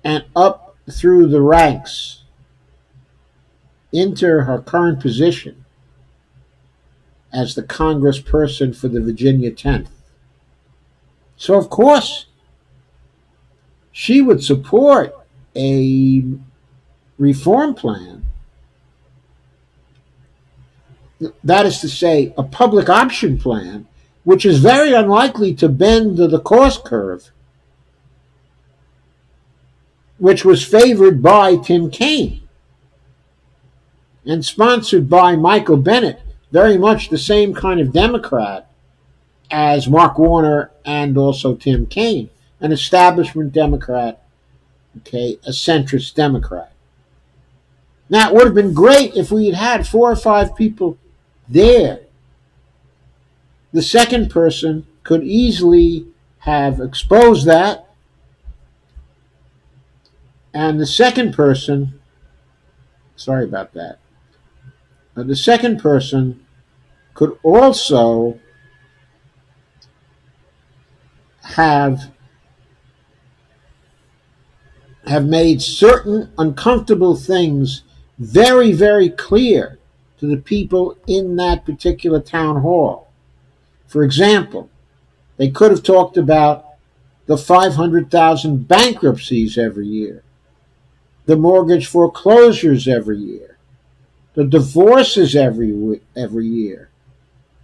and up through the ranks into her current position as the congressperson for the Virginia 10th. So, of course, she would support a reform plan. That is to say, a public option plan, which is very unlikely to bend the cost curve, which was favored by Tim Kaine and sponsored by Michael Bennet, very much the same kind of Democrat as Mark Warner and also Tim Kaine, an establishment Democrat, okay, a centrist Democrat. Now, it would have been great if we had had 4 or 5 people there. The second person could easily have exposed that, and the second person, sorry about that, the second person could also have made certain uncomfortable things very, very clear to the people in that particular town hall. For example, they could have talked about the 500,000 bankruptcies every year, the mortgage foreclosures every year, the divorces every year,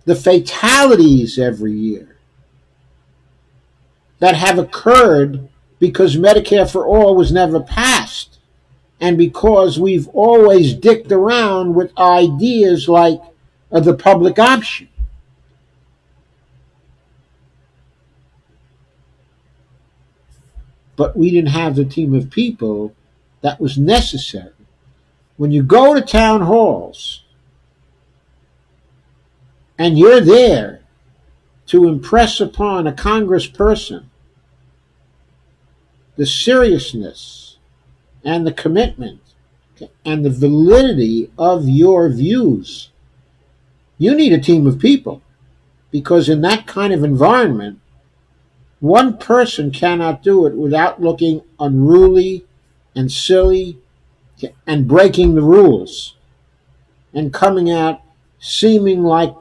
the fatalities every year that have occurred because Medicare for All was never passed, and because we've always dicked around with ideas like the public option. But we didn't have the team of people that was necessary. When you go to town halls and you're there to impress upon a congressperson the seriousness and the commitment and the validity of your views, you need a team of people, because in that kind of environment, one person cannot do it without looking unruly and silly and breaking the rules and coming out seeming like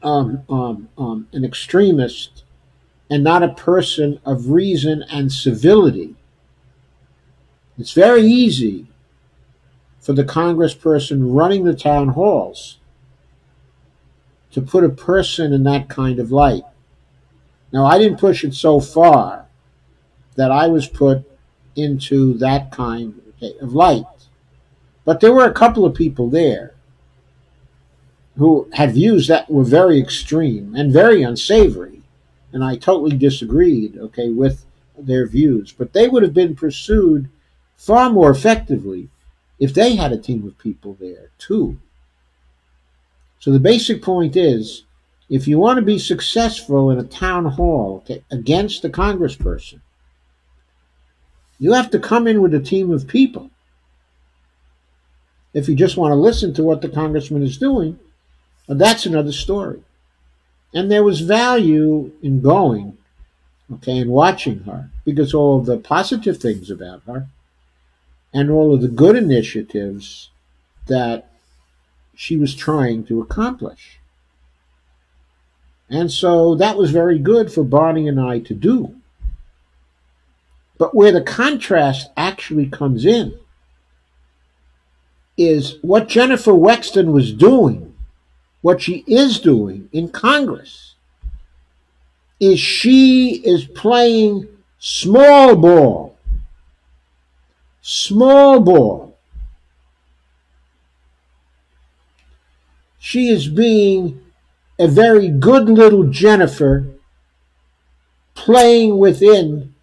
an extremist and not a person of reason and civility. It's very easy for the congressperson running the town halls to put a person in that kind of light. Now, I didn't push it so far that I was put into that kind of light, but there were a couple of people there who had views that were very extreme and very unsavory, and I totally disagreed, with their views. But they would have been pursued far more effectively if they had a team of people there too. So the basic point is, if you want to be successful in a town hall against a congressperson, you have to come in with a team of people. If you just want to listen to what the congressman is doing, that's another story. And there was value in going, and watching her, because all of the positive things about her and all of the good initiatives that she was trying to accomplish. And so that was very good for Barney and I to do. But where the contrast actually comes in is what Jennifer Wexton was doing, what she is doing in Congress, is she is playing small ball Small ball. She is being a very good little Jennifer playing within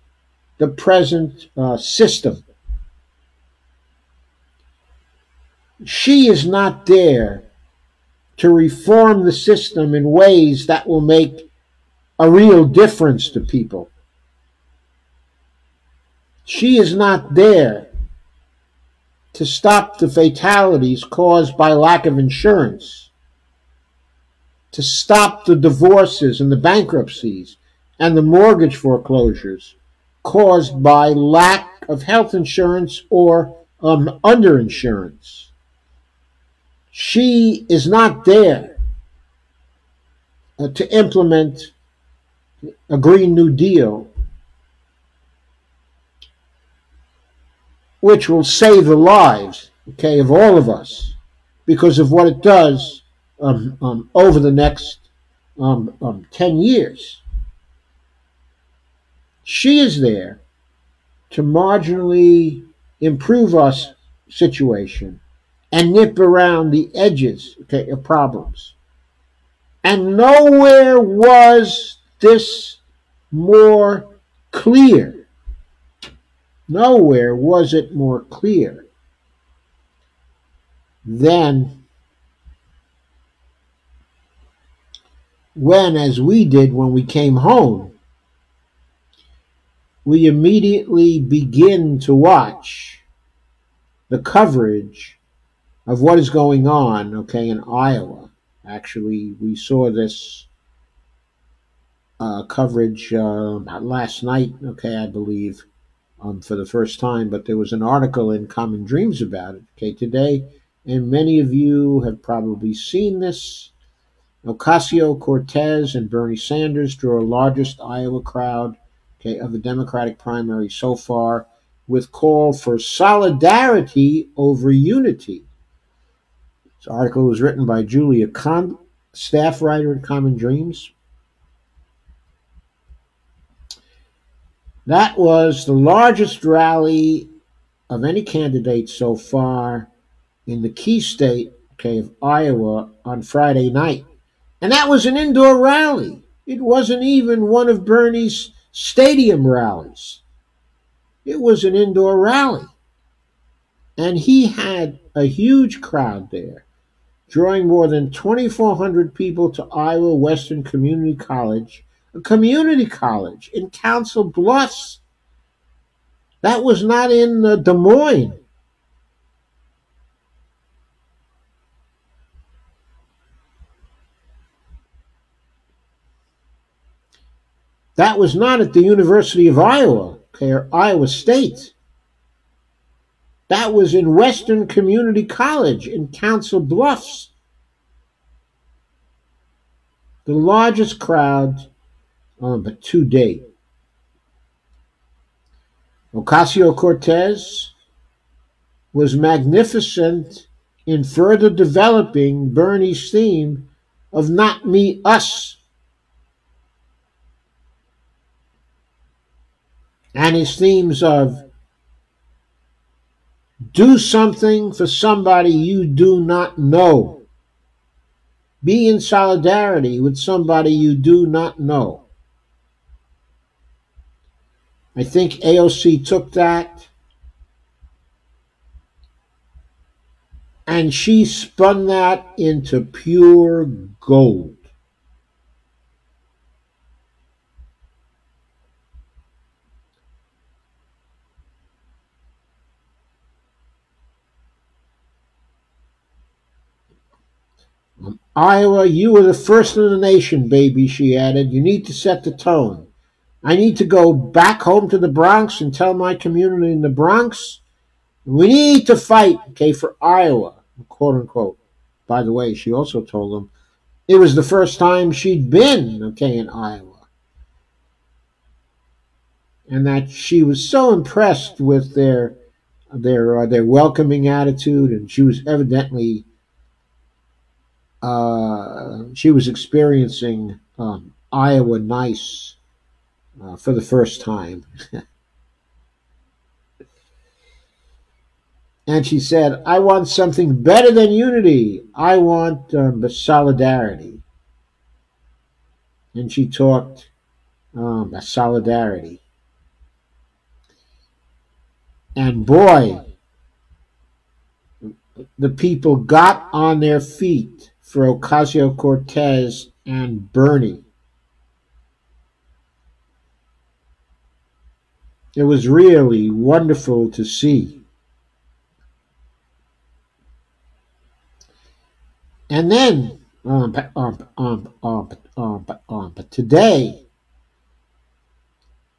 the present system. She is not there to reform the system in ways that will make a real difference to people. She is not there to stop the fatalities caused by lack of insurance, to stop the divorces and the bankruptcies and the mortgage foreclosures caused by lack of health insurance or underinsurance. She is not there to implement a Green New Deal, which will save the lives, okay, of all of us because of what it does over the next 10 years. She is there to marginally improve our situation and nip around the edges, okay, of problems. And nowhere was this more clear. Nowhere was it more clear than when, as we did when we came home, we immediately begin to watch the coverage of what is going on, okay, in Iowa. Actually, we saw this coverage last night, okay, I believe, for the first time, but there was an article in Common Dreams about it, okay, today, and many of you have probably seen this. Ocasio-Cortez and Bernie Sanders draw largest Iowa crowd, okay, of the Democratic primary so far, with call for solidarity over unity. This article was written by Julia Kahn, staff writer at Common Dreams. That was the largest rally of any candidate so far in the key state, okay, of Iowa on Friday night. And that was an indoor rally. It wasn't even one of Bernie's stadium rallies. It was an indoor rally. And he had a huge crowd there, drawing more than 2,400 people to Iowa Western Community College, a community college in Council Bluffs. That was not in Des Moines. That was not at the University of Iowa, okay, or Iowa State. That was in Western Community College in Council Bluffs. The largest crowd to date. Ocasio-Cortez was magnificent in further developing Bernie's theme of not me, us. And his themes of do something for somebody you do not know. Be in solidarity with somebody you do not know. I think AOC took that and she spun that into pure gold. Iowa, you were the first in the nation, baby, she added. You need to set the tone. I need to go back home to the Bronx and tell my community in the Bronx, we need to fight, okay, for Iowa, quote unquote. By the way, she also told them it was the first time she'd been, okay, in Iowa. And that she was so impressed with their welcoming attitude, and she was evidently she was experiencing Iowa nice for the first time. And she said, I want something better than unity. I want solidarity. And she talked about solidarity. And boy, the people got on their feet for Ocasio-Cortez and Bernie. It was really wonderful to see. And then, but today,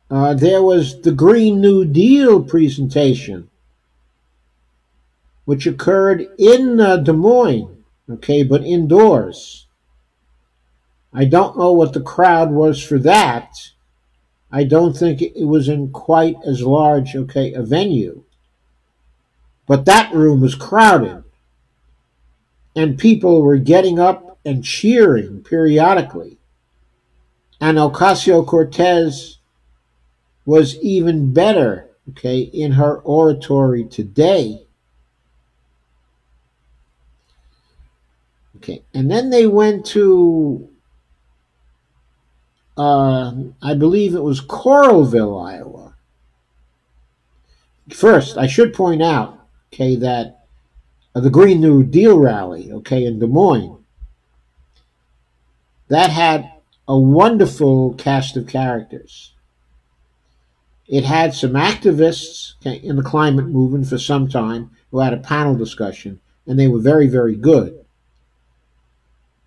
there was the Green New Deal presentation, which occurred in Des Moines, okay, but indoors. I don't know what the crowd was for that. I don't think it was in quite as large, okay, a venue. But that room was crowded, and people were getting up and cheering periodically. And Ocasio-Cortez was even better, okay, in her oratory today. Okay, and then they went to, I believe it was Coralville, Iowa. First, I should point out, okay, that the Green New Deal rally, okay, in Des Moines, that had a wonderful cast of characters. It had some activists, okay, in the climate movement for some time who had a panel discussion, and they were very, very good.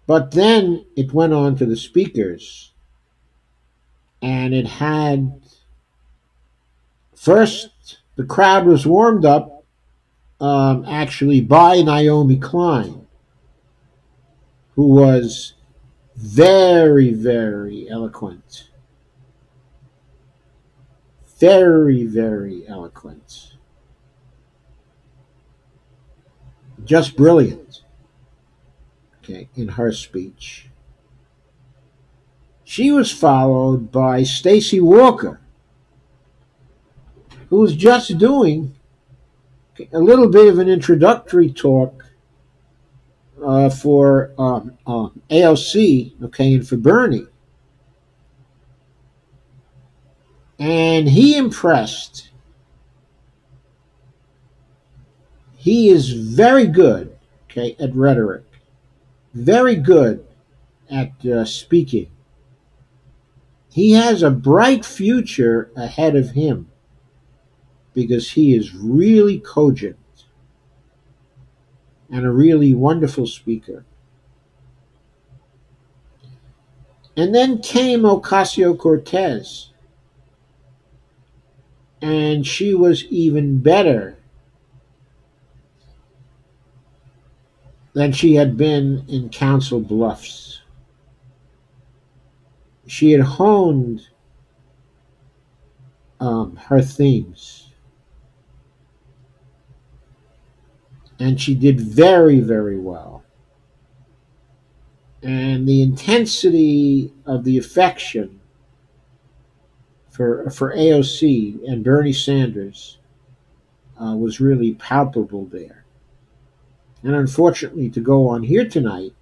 But then it went on to the speakers, and it had first the crowd was warmed up actually by Naomi Klein, who was very, very eloquent. Very, very eloquent. Just brilliant, okay, in her speech. She was followed by Stacy Walker, who was just doing a little bit of an introductory talk for AOC, okay, and for Bernie. And he impressed. He is very good, okay, at rhetoric, very good at speaking. He has a bright future ahead of him because he is really cogent and a really wonderful speaker. And then came Ocasio-Cortez, and she was even better than she had been in Council Bluffs. She had honed her themes, and she did very, very well. And the intensity of the affection for AOC and Bernie Sanders was really palpable there. And unfortunately, to go on here tonight,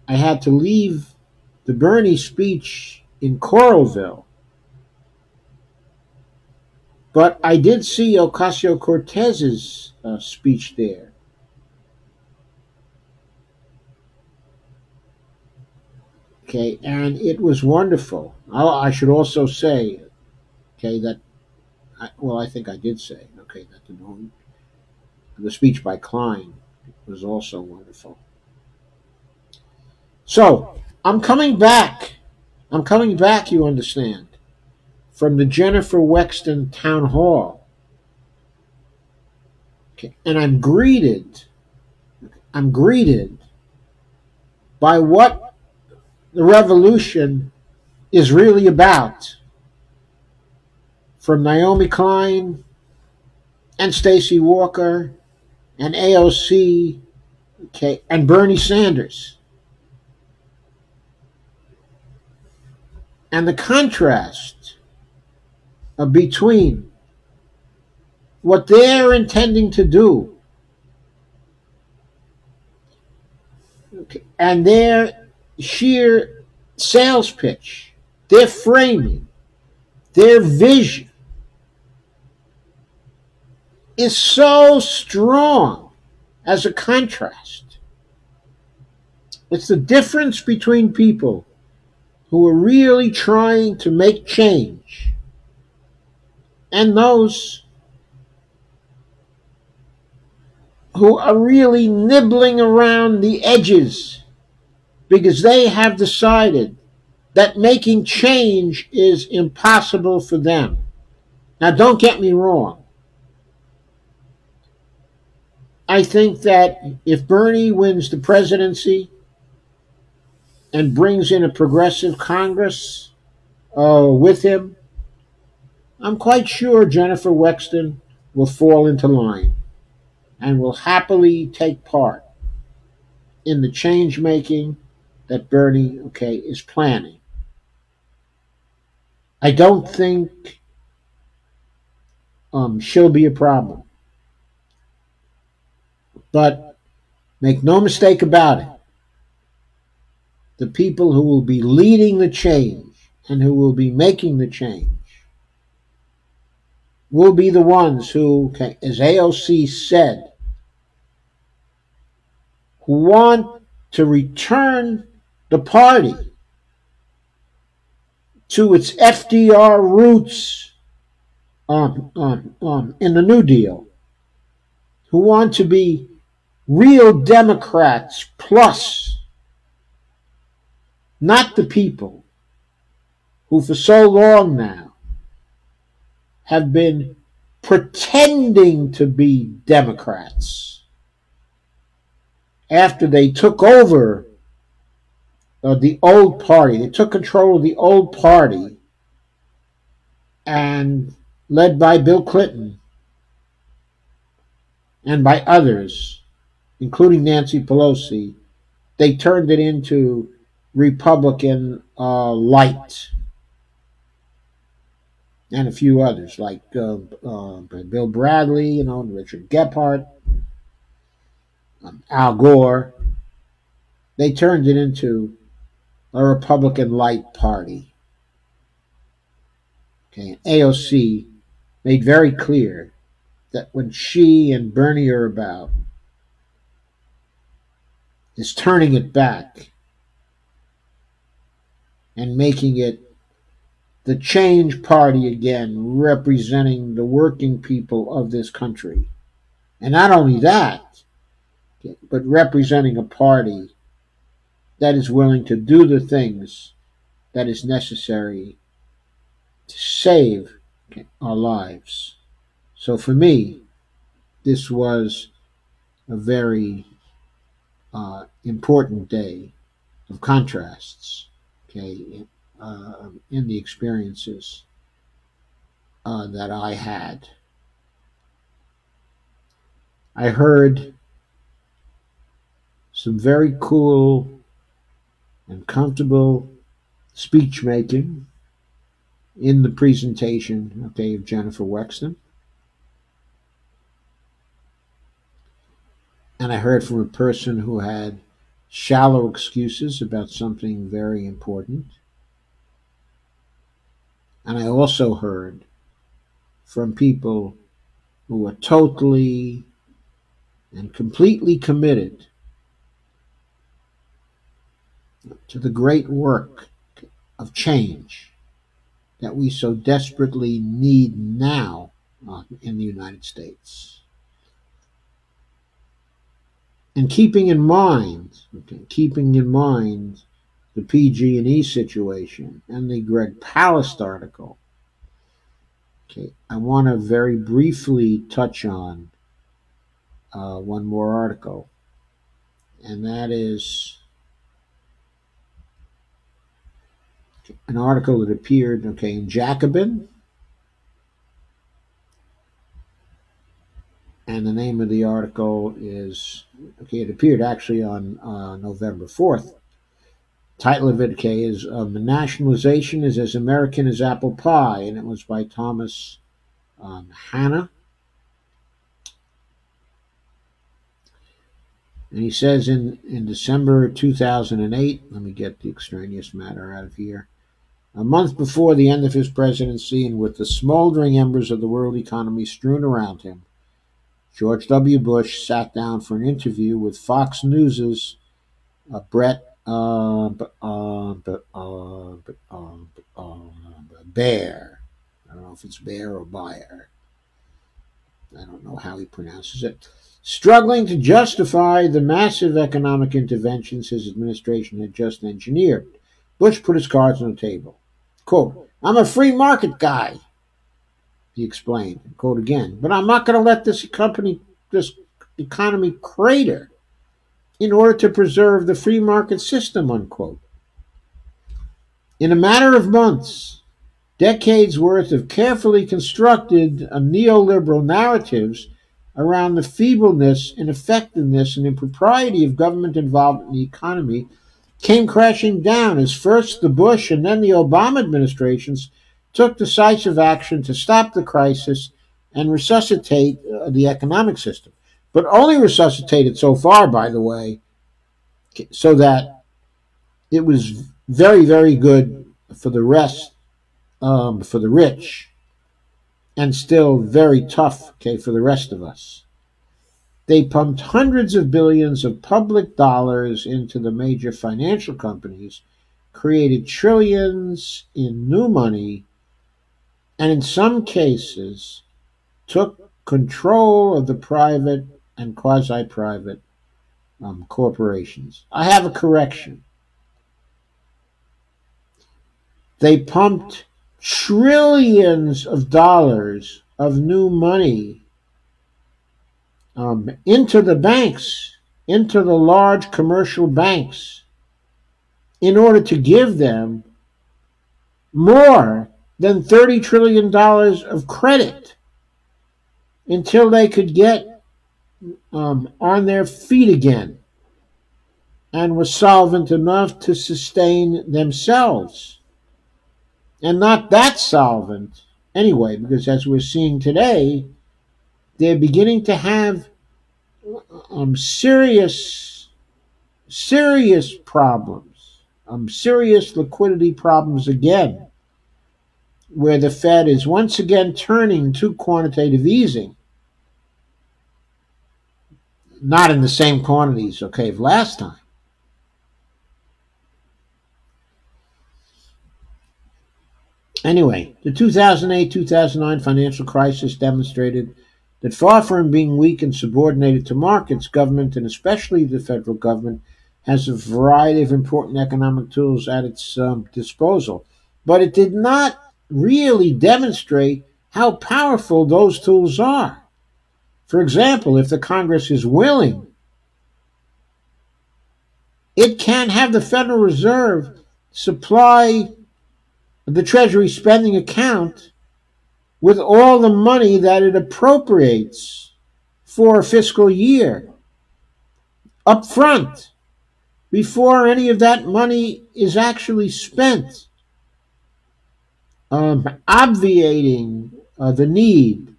I had to leave the Bernie speech in Coralville. But I did see Ocasio-Cortez's speech there. Okay, and it was wonderful. I should also say, okay, that, I think I did say, okay, that the speech by Klein was also wonderful. So, I'm coming back. I'm coming back, you understand, from the Jennifer Wexton Town Hall. Okay, and I'm greeted by what the revolution is really about, from Naomi Klein and Stacy Walker and AOC, okay, and Bernie Sanders. And the contrast between what they're intending to do, okay, and their sheer sales pitch, their framing, their vision is so strong as a contrast. It's the difference between people who are really trying to make change and those who are really nibbling around the edges because they have decided that making change is impossible for them. Now, don't get me wrong. I think that if Bernie wins the presidency and brings in a progressive Congress with him, I'm quite sure Jennifer Wexton will fall into line and will happily take part in the change making that Bernie, okay, is planning. I don't think she'll be a problem. But make no mistake about it, the people who will be leading the change and who will be making the change will be the ones who, okay, as AOC said, who want to return the party to its FDR roots in the New Deal, who want to be real Democrats plus, not the people who for so long now have been pretending to be Democrats after they took over the old party. They took control of the old party and led by Bill Clinton and by others, including Nancy Pelosi, they turned it into Republican light, and a few others like Bill Bradley, Richard Gephardt, Al Gore. They turned it into a Republican light party. Okay, and AOC made very clear that what she and Bernie are about is turning it back and making it the change party again, representing the working people of this country. And not only that, but representing a party that is willing to do the things that is necessary to save our lives. So for me, this was a very important day of contrasts, okay, in the experiences that I had. I heard some very cool and comfortable speech making in the presentation, okay, of Jennifer Wexton. And I heard from a person who had shallow excuses about something very important. And I also heard from people who are totally and completely committed to the great work of change that we so desperately need now in the United States. And keeping in mind the PG&E situation and the Greg Palast article, okay, I want to very briefly touch on one more article, and that is an article that appeared, okay, in Jacobin, and the name of the article is, okay, it appeared actually on November 4th. Title of it, okay, is Nationalization is as American as Apple Pie, and it was by Thomas Hanna. And he says in December 2008, let me get the extraneous matter out of here, a month before the end of his presidency and with the smoldering embers of the world economy strewn around him, George W. Bush sat down for an interview with Fox News's Brett Baer. I don't know if it's Bear or Bayer. I don't know how he pronounces it. Struggling to justify the massive economic interventions his administration had just engineered, Bush put his cards on the table. Quote, "I'm a free market guy," he explained. Quote again, "but I'm not going to let this economy crater in order to preserve the free market system," unquote. In a matter of months, decades worth of carefully constructed neoliberal narratives around the feebleness, ineffectiveness, and impropriety of government involvement in the economy came crashing down as first the Bush and then the Obama administrations took decisive action to stop the crisis and resuscitate the economic system. But only resuscitated so far, by the way, so that it was very, very good for the rest, for the rich, and still very tough, okay, for the rest of us. They pumped hundreds of billions of public dollars into the major financial companies, created trillions in new money, and in some cases took control of the private and quasi-private corporations. I have a correction. They pumped trillions of dollars of new money into the banks, into the large commercial banks, in order to give them more than $30 trillion of credit until they could get on their feet again and were solvent enough to sustain themselves. And not that solvent anyway, because as we're seeing today, they're beginning to have serious problems, serious liquidity problems again, where the Fed is once again turning to quantitative easing. Not in the same quantities, okay, of last time. Anyway, the 2008-2009 financial crisis demonstrated that far from being weak and subordinated to markets, government, and especially the federal government, has a variety of important economic tools at its disposal. But it did not really demonstrate how powerful those tools are. For example, if the Congress is willing, it can have the Federal Reserve supply the Treasury spending account with all the money that it appropriates for a fiscal year up front before any of that money is actually spent, obviating the need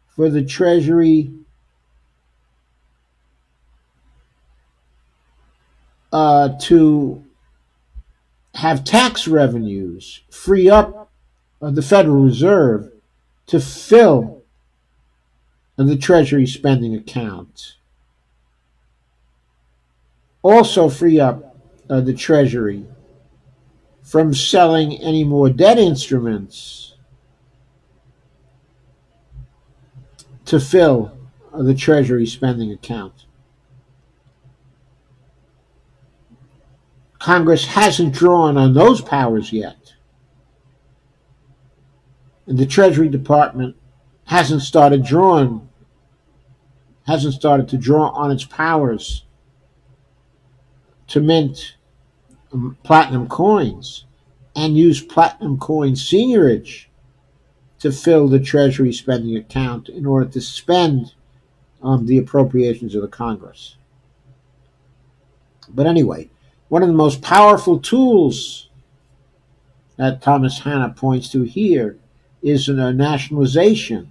for the Treasury to have tax revenues free up the Federal Reserve to fill the Treasury spending account. Also free up the Treasury from selling any more debt instruments to fill the Treasury spending account. Congress hasn't drawn on those powers yet. And the Treasury Department hasn't started to draw on its powers to mint platinum coins and use platinum coin seigniorage to fill the Treasury spending account in order to spend the appropriations of the Congress. But anyway, one of the most powerful tools that Thomas Hanna points to here is nationalization.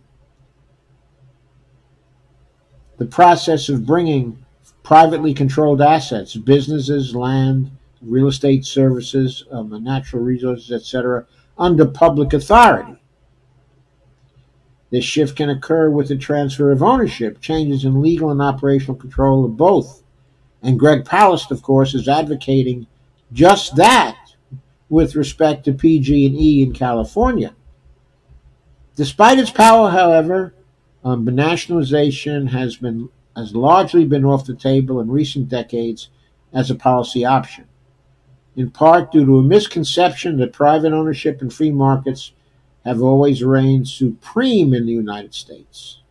The process of bringing privately controlled assets, businesses, land, real estate services, natural resources, etc., under public authority. This shift can occur with the transfer of ownership, changes in legal and operational control of both. And Greg Palast, of course, is advocating just that with respect to PG&E in California. Despite its power, however, nationalization has largely been off the table in recent decades as a policy option, in part due to a misconception that private ownership and free markets have always reigned supreme in the United States.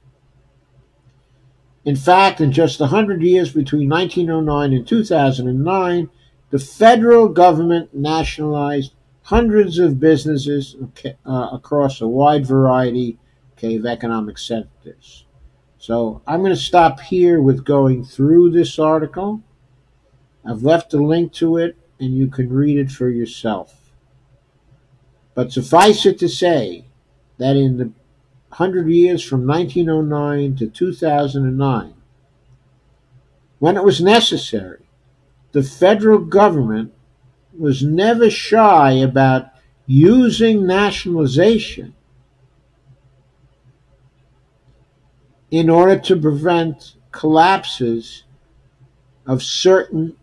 In fact, in just 100 years between 1909 and 2009, the federal government nationalized hundreds of businesses across a wide variety of economic sectors. So I'm going to stop here with going through this article. I've left a link to it, and you can read it for yourself. But suffice it to say that in the 100 years from 1909 to 2009, when it was necessary, the federal government was never shy about using nationalization in order to prevent collapses of certain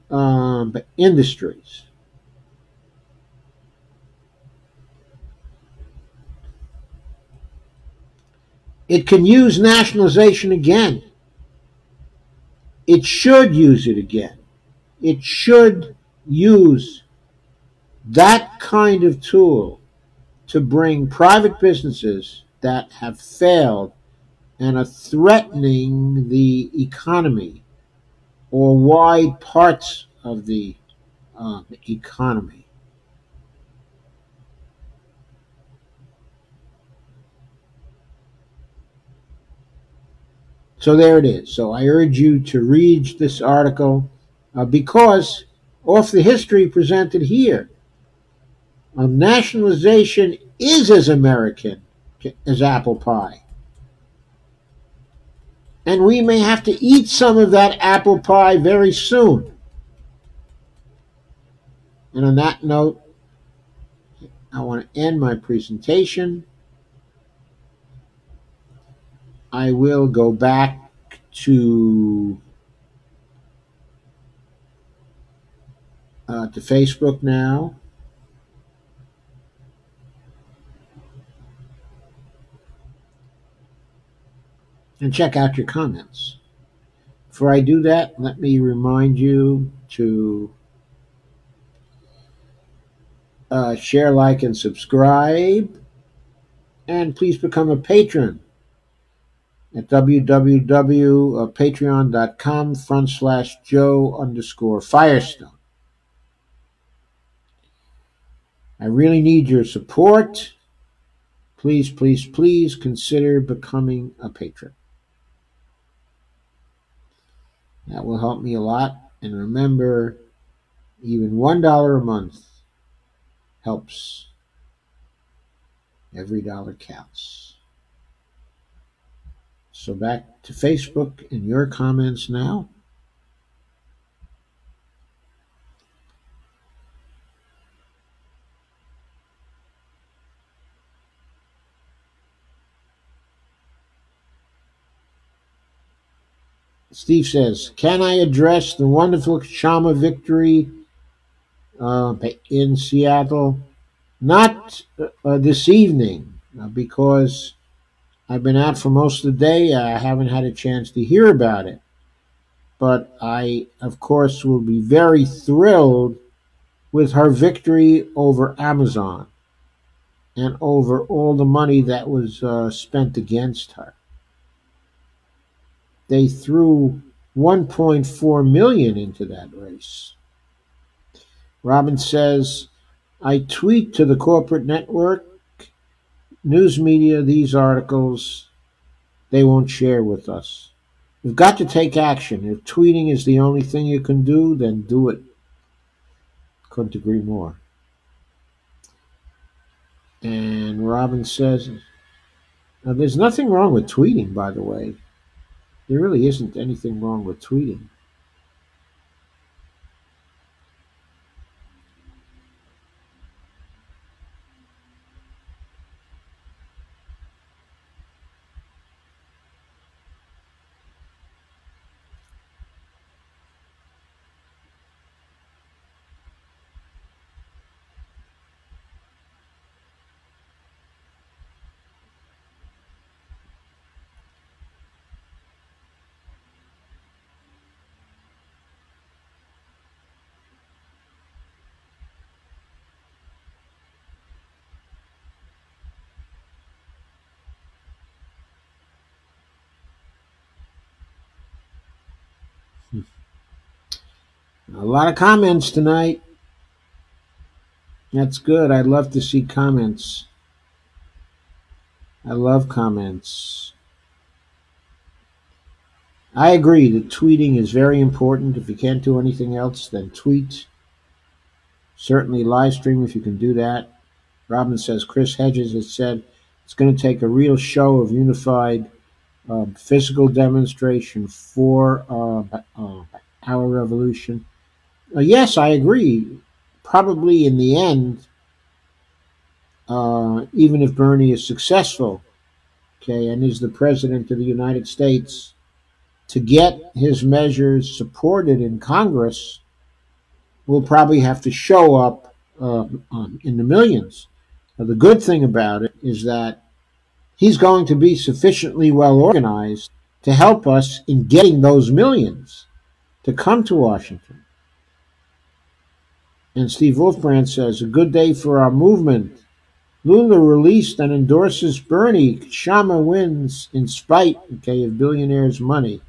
industries. It can use nationalization again. It should use it again. It should use that kind of tool to bring private businesses that have failed and are threatening the economy or wide parts of the economy. So there it is. So I urge you to read this article because of the history presented here, nationalization is as American as apple pie. And we may have to eat some of that apple pie very soon. And on that note, I want to end my presentation. I will go back to Facebook now. And check out your comments. Before I do that, let me remind you to share, like, and subscribe. And please become a patron at www.patreon.com/Joe_Firestone. I really need your support. Please, please, please consider becoming a patron. That will help me a lot. And remember, even $1 a month helps. Every dollar counts. So back to Facebook and your comments now. Steve says, can I address the wonderful Shama victory in Seattle? Not this evening, because I've been out for most of the day. I haven't had a chance to hear about it. But I, of course, will be very thrilled with her victory over Amazon and over all the money that was spent against her. They threw $1.4 million into that race. Robin says, I tweet to the corporate network, news media, these articles, they won't share with us. You've got to take action. If tweeting is the only thing you can do, then do it. Couldn't agree more. And Robin says, there's nothing wrong with tweeting, by the way. There really isn't anything wrong with tweeting. A lot of comments tonight. That's good. I love to see comments. I love comments. I agree that tweeting is very important. If you can't do anything else, then tweet. Certainly live stream if you can do that. Robin says Chris Hedges has said it's going to take a real show of unified physical demonstration for our revolution. Yes, I agree. Probably in the end, even if Bernie is successful, okay, and is the president of the United States, to get his measures supported in Congress, we'll probably have to show up in the millions. Now, the good thing about it is that he's going to be sufficiently well organized to help us in getting those millions to come to Washington. And Steve Wolfbrand says, a good day for our movement. Lula released and endorses Bernie. Shama wins in spite, okay, of billionaires' money.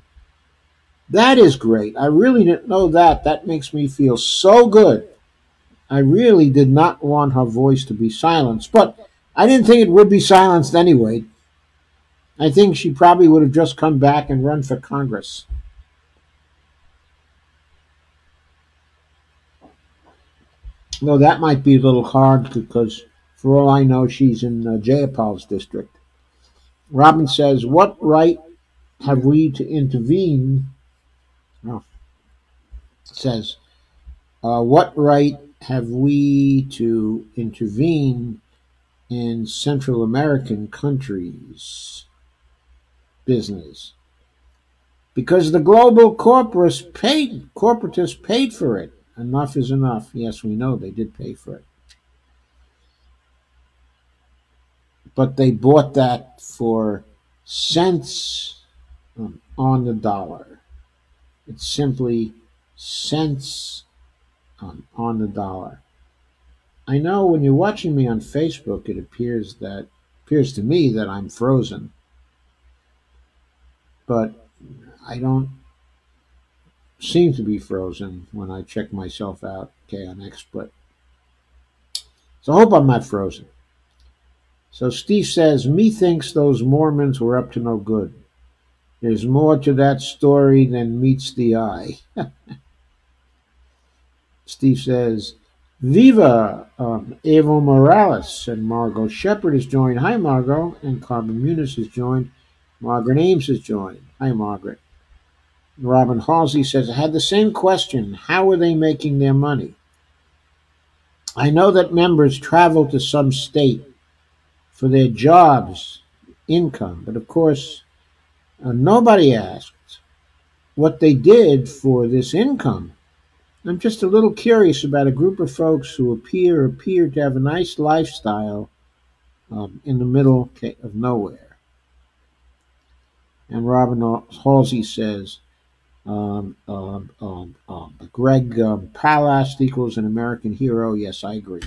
That is great. I really didn't know that. That makes me feel so good. I really did not want her voice to be silenced, but I didn't think it would be silenced anyway. I think she probably would have just come back and run for Congress. Though that might be a little hard because, for all I know, she's in Jayapal's district. Robin says, what right have we to intervene? Oh, says, what right have we to intervene in Central American countries' business? Because the global corporatists paid for it. Enough is enough. Yes, we know they did pay for it. But they bought that for cents on the dollar. It's simply cents on the dollar. I know when you're watching me on Facebook, it appears to me that I'm frozen, but I don't seem to be frozen when I check myself out, okay, on XSplit. So I hope I'm not frozen. So Steve says, methinks those Mormons were up to no good. There's more to that story than meets the eye. Steve says, Viva Evo Morales, and Margot Shepard has joined. Hi, Margot. And Carmen Muniz has joined. Margaret Ames has joined. Hi, Margaret. Robin Halsey says, I had the same question. How are they making their money? I know that members travel to some state for their jobs, income, but of course, nobody asked what they did for this income. I'm just a little curious about a group of folks who appear to have a nice lifestyle in the middle of nowhere. And Robin Halsey says, Greg Palast equals an American hero. Yes, I agree.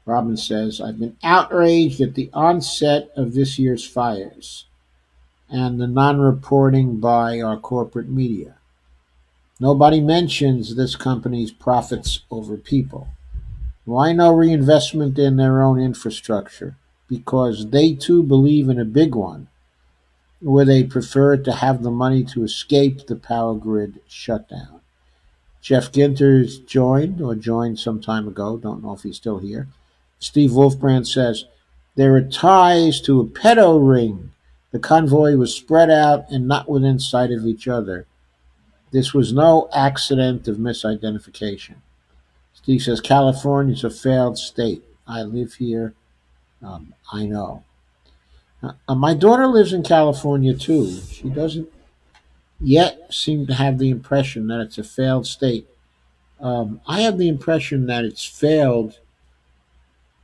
Robin says, I've been outraged at the onset of this year's fires and the non-reporting by our corporate media. Nobody mentions this company's profits over people. Why no reinvestment in their own infrastructure? Because they too believe in a big one, where they prefer to have the money to escape the power grid shutdown. Jeff Ginter's joined some time ago. Don't know if he's still here. Steve Wolfbrand says, there are ties to a pedo ring. The convoy was spread out and not within sight of each other. This was no accident of misidentification. Steve says, California is a failed state. I live here. I know. My daughter lives in California too. She doesn't yet seem to have the impression that it's a failed state. I have the impression that it's failed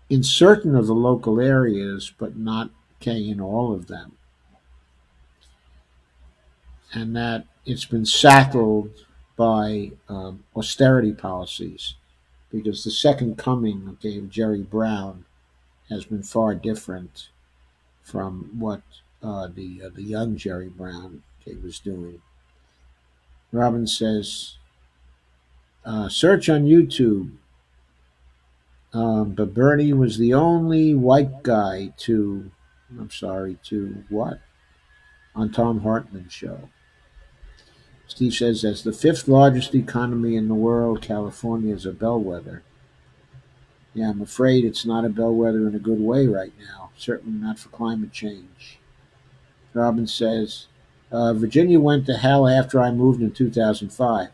in certain of the local areas, but not in all of them. And that it's been saddled by austerity policies, because the second coming of Jerry Brown has been far different from what the young Jerry Brown was doing. Robin says, search on YouTube. But Bernie was the only white guy to, I'm sorry, to what? On Tom Hartman's show. Steve says, as the fifth largest economy in the world, California is a bellwether. Yeah, I'm afraid it's not a bellwether in a good way right now. Certainly not for climate change. Robin says, Virginia went to hell after I moved in 2005.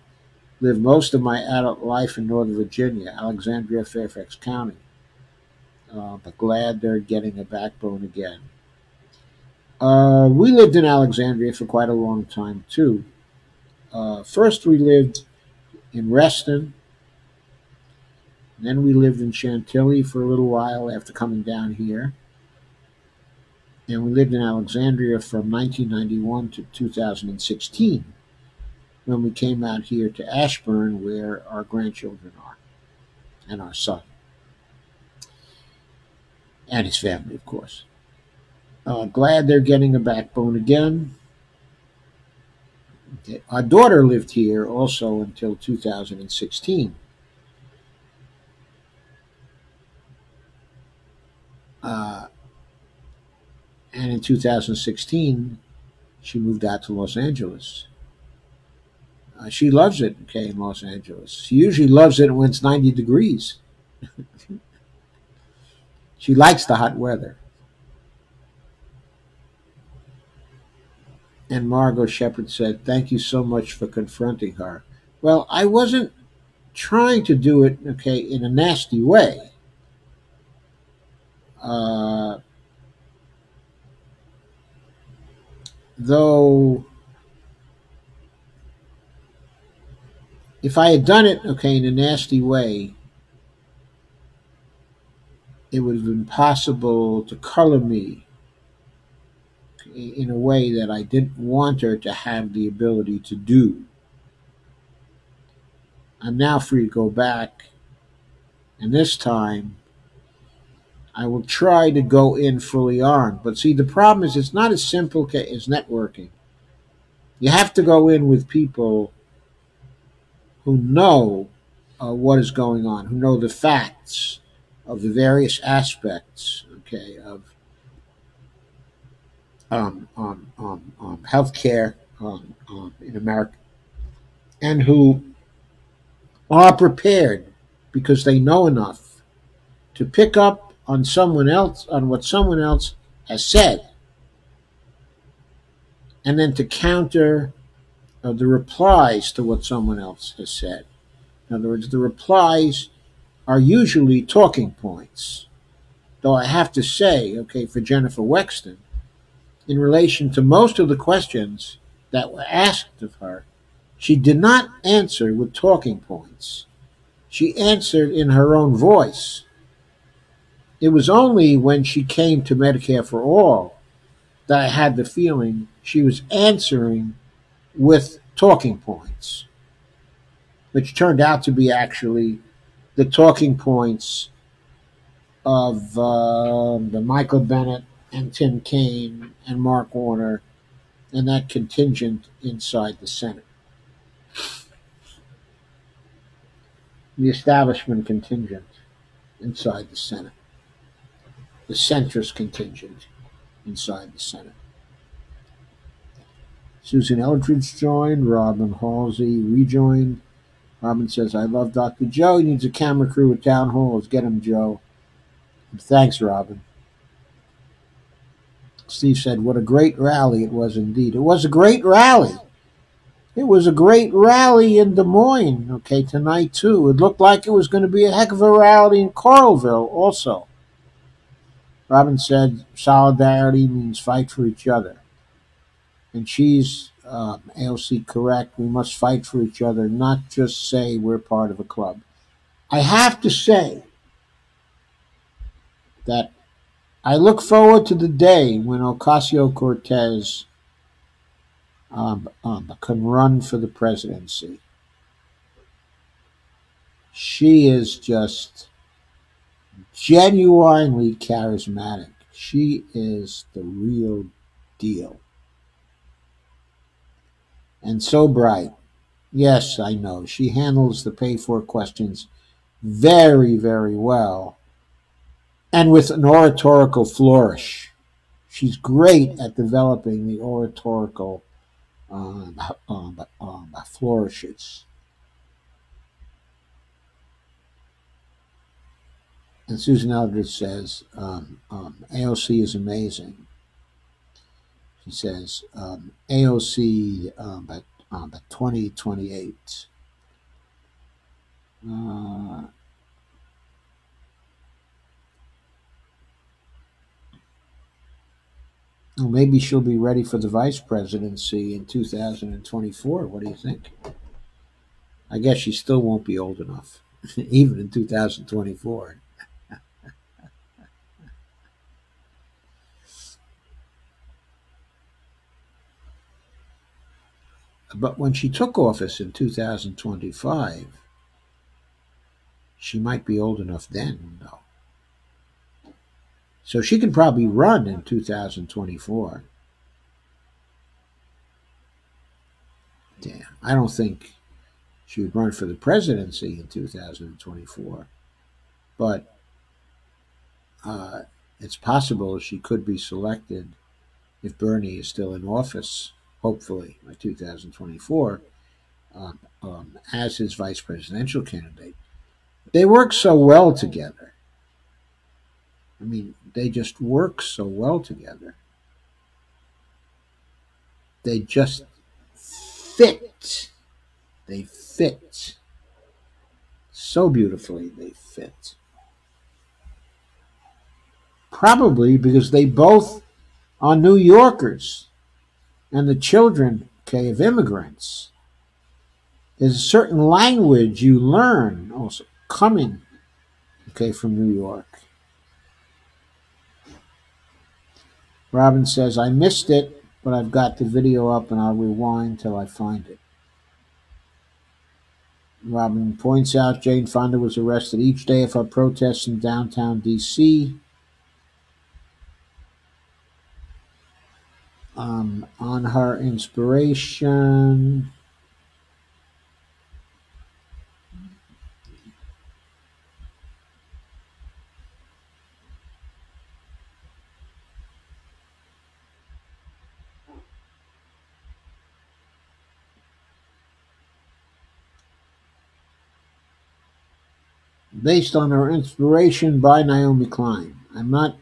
Lived most of my adult life in Northern Virginia, Alexandria, Fairfax County. But glad they're getting a backbone again. We lived in Alexandria for quite a long time, too. First, we lived in Reston. Then we lived in Chantilly for a little while after coming down here. And we lived in Alexandria from 1991 to 2016 when we came out here to Ashburn, where our grandchildren are, and our son. And his family, of course. Glad they're getting a backbone again. Okay. Our daughter lived here also until 2016. And in 2016, she moved out to Los Angeles. She loves it, okay, in Los Angeles. She usually loves it when it's 90 degrees. She likes the hot weather. And Margot Shepard said, thank you so much for confronting her. Well, I wasn't trying to do it, okay, in a nasty way. Though, if I had done it, okay, in a nasty way, it would have been possible to color me in a way that I didn't want her to have the ability to do. I'm now free to go back, and this time I will try to go in fully armed. But see, the problem is it's not as simple as networking. You have to go in with people who know what is going on, who know the facts of the various aspects, okay, of healthcare in America, and who are prepared because they know enough to pick up on what someone else has said, and then to counter the replies to what someone else has said. In other words, the replies are usually talking points. Though I have to say, okay, for Jennifer Wexton, in relation to most of the questions that were asked of her, she did not answer with talking points. She answered in her own voice. It was only when she came to Medicare for All that I had the feeling she was answering with talking points, which turned out to be actually the talking points of the Michael Bennett and Tim Kaine and Mark Warner and that contingent inside the Senate. The establishment contingent inside the Senate. The centrist contingent inside the Senate. Susan Eldridge joined. Robin Halsey rejoined. Robin says, I love Dr. Joe. He needs a camera crew at Town Hall. Let's get him, Joe. And thanks, Robin. Steve said, what a great rally it was indeed. It was a great rally. It was a great rally in Des Moines, okay, tonight too. It looked like it was going to be a heck of a rally in Coralville also. Robin said, solidarity means fight for each other. And she's, AOC, correct. We must fight for each other, not just say we're part of a club. I have to say that I look forward to the day when Ocasio-Cortez can run for the presidency. She is just genuinely charismatic. She is the real deal. And so bright. Yes, I know. She handles the pay for questions very, very well and with an oratorical flourish. She's great at developing the oratorical flourishes. And Susan Eldridge says, AOC is amazing. She says, AOC by 2028. Well, maybe she'll be ready for the vice presidency in 2024. What do you think? I guess she still won't be old enough, even in 2024. But when she took office in 2025, she might be old enough then, though. So she can probably run in 2024. Yeah, I don't think she would run for the presidency in 2024, but uh, it's possible she could be selected if Bernie is still in office, hopefully by 2024, as his vice presidential candidate. They work so well together. I mean, they just work so well together. They just fit. They fit so beautifully. They fit. Probably because they both are New Yorkers and the children, okay, of immigrants. There's a certain language you learn also coming, okay, from New York. Robin says, I missed it, but I've got the video up and I'll rewind till I find it. Robin points out Jane Fonda was arrested each day of her protests in downtown D.C. On her inspiration. Based on her inspiration by Naomi Klein. I'm not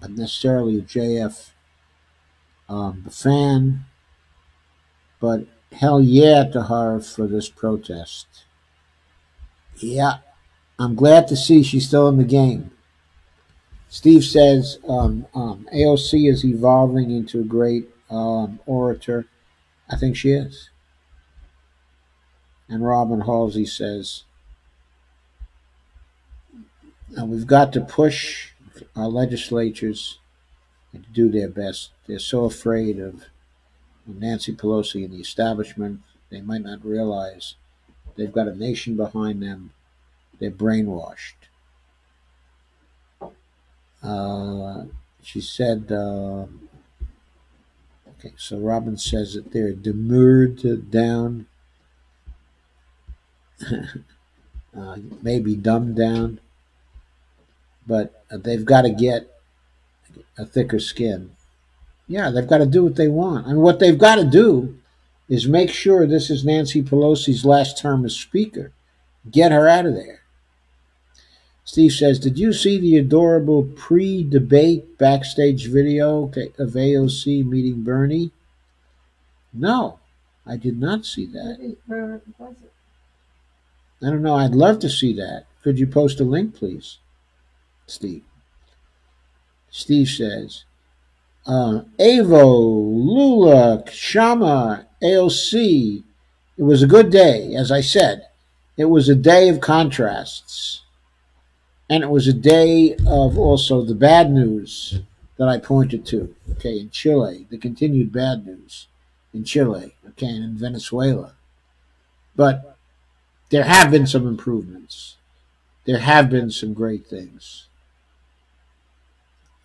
necessarily a JF fan, but hell yeah to her for this protest. Yeah, I'm glad to see she's still in the game. Steve says AOC is evolving into a great orator. I think she is. And Robin Halsey says, we've got to push our legislatures to do their best. They're so afraid of Nancy Pelosi and the establishment, they might not realize they've got a nation behind them. They're brainwashed. She said, okay, so Robin says that they're demurred down, maybe dumbed down, but they've got to get a thicker skin. Yeah, they've got to do what they want. I mean, what they've got to do is make sure this is Nancy Pelosi's last term as Speaker. Get her out of there. Steve says, did you see the adorable pre-debate backstage video of AOC meeting Bernie? No, I did not see that. Where was it? I don't know. I'd love to see that. Could you post a link, please, Steve? Steve says, Avo, Lula, Shama, AOC. It was a good day, as I said. It was a day of contrasts. And it was a day of also the bad news that I pointed to, okay, in Chile, the continued bad news in Chile, okay, and in Venezuela. But there have been some improvements. There have been some great things.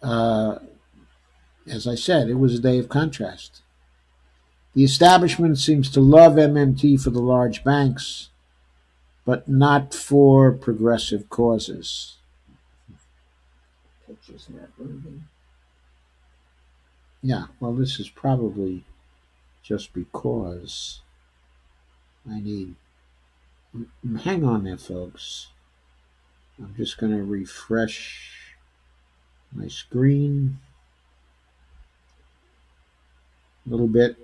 As I said, it was a day of contrast. The establishment seems to love MMT for the large banks, but not for progressive causes. Picture's not moving. Yeah, well, this is probably just because I need. Hang on there, folks. I'm just going to refresh my screen a little bit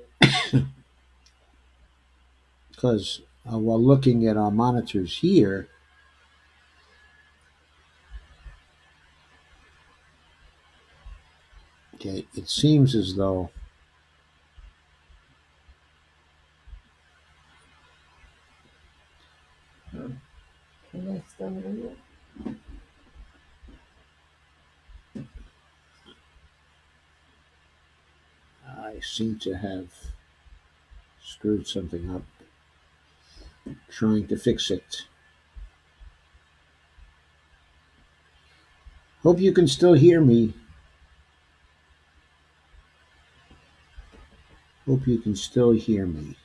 because while looking at our monitors here, okay, it seems as though Connect's done it. I seem to have screwed something up trying to fix it. Hope you can still hear me. Hope you can still hear me.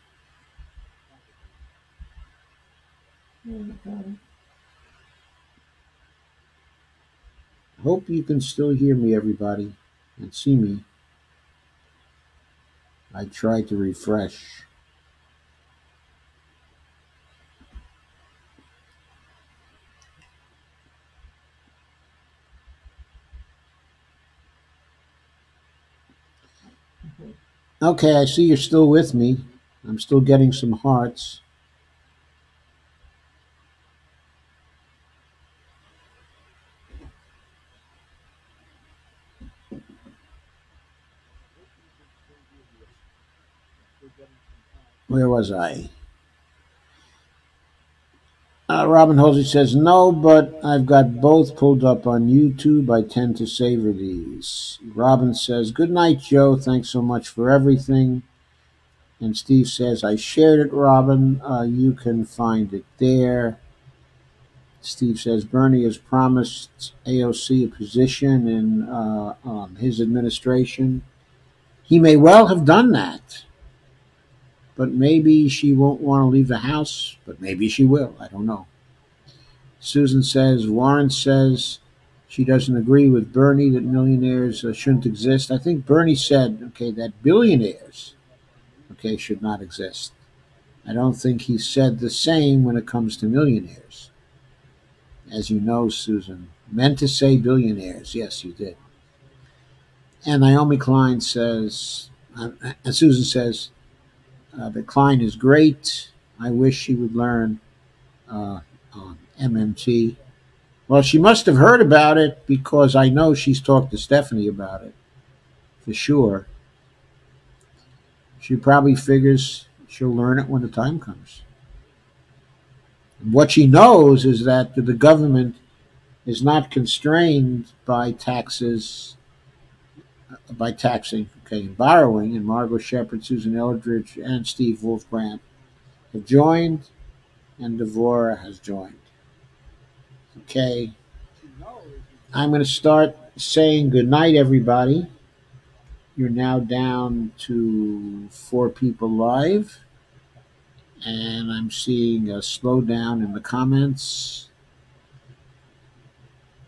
Hope you can still hear me, everybody, and see me. I tried to refresh. Okay, I see you're still with me. I'm still getting some hearts. Where was I? Robin Halsey says, no, but I've got both pulled up on YouTube. I tend to savor these. Robin says, good night, Joe. Thanks so much for everything. And Steve says, I shared it, Robin. You can find it there. Steve says, Bernie has promised AOC a position in his administration. He may well have done that. But maybe she won't want to leave the house. But maybe she will. I don't know. Susan says, Warren says she doesn't agree with Bernie that millionaires shouldn't exist. I think Bernie said, okay, that billionaires, okay, should not exist. I don't think he said the same when it comes to millionaires. As you know, Susan, meant to say billionaires. Yes, you did. And Naomi Klein says, and Susan says, that Klein is great. I wish she would learn on MMT. Well, she must have heard about it because I know she's talked to Stephanie about it, for sure. She probably figures she'll learn it when the time comes. What she knows is that the government is not constrained by taxes, by taxing, okay, and borrowing, and Margot Shepard, Susan Eldridge, and Steve Wolfbrand have joined, and Devora has joined. Okay, I'm going to start saying good night, everybody. You're now down to 4 people live, and I'm seeing a slowdown in the comments.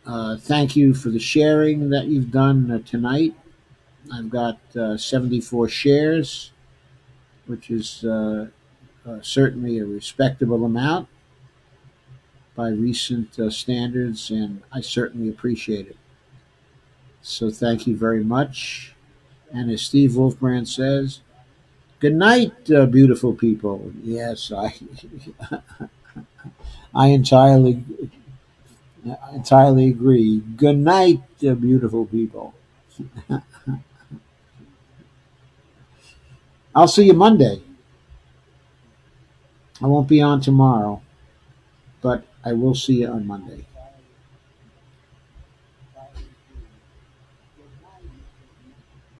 Thank you for the sharing that you've done tonight. I've got 74 shares, which is certainly a respectable amount by recent standards, and I certainly appreciate it. So thank you very much. And as Steve Wolfbrand says, good night, beautiful people. Yes, I entirely agree. Good night, beautiful people. I'll see you Monday. I won't be on tomorrow, but I will see you on Monday.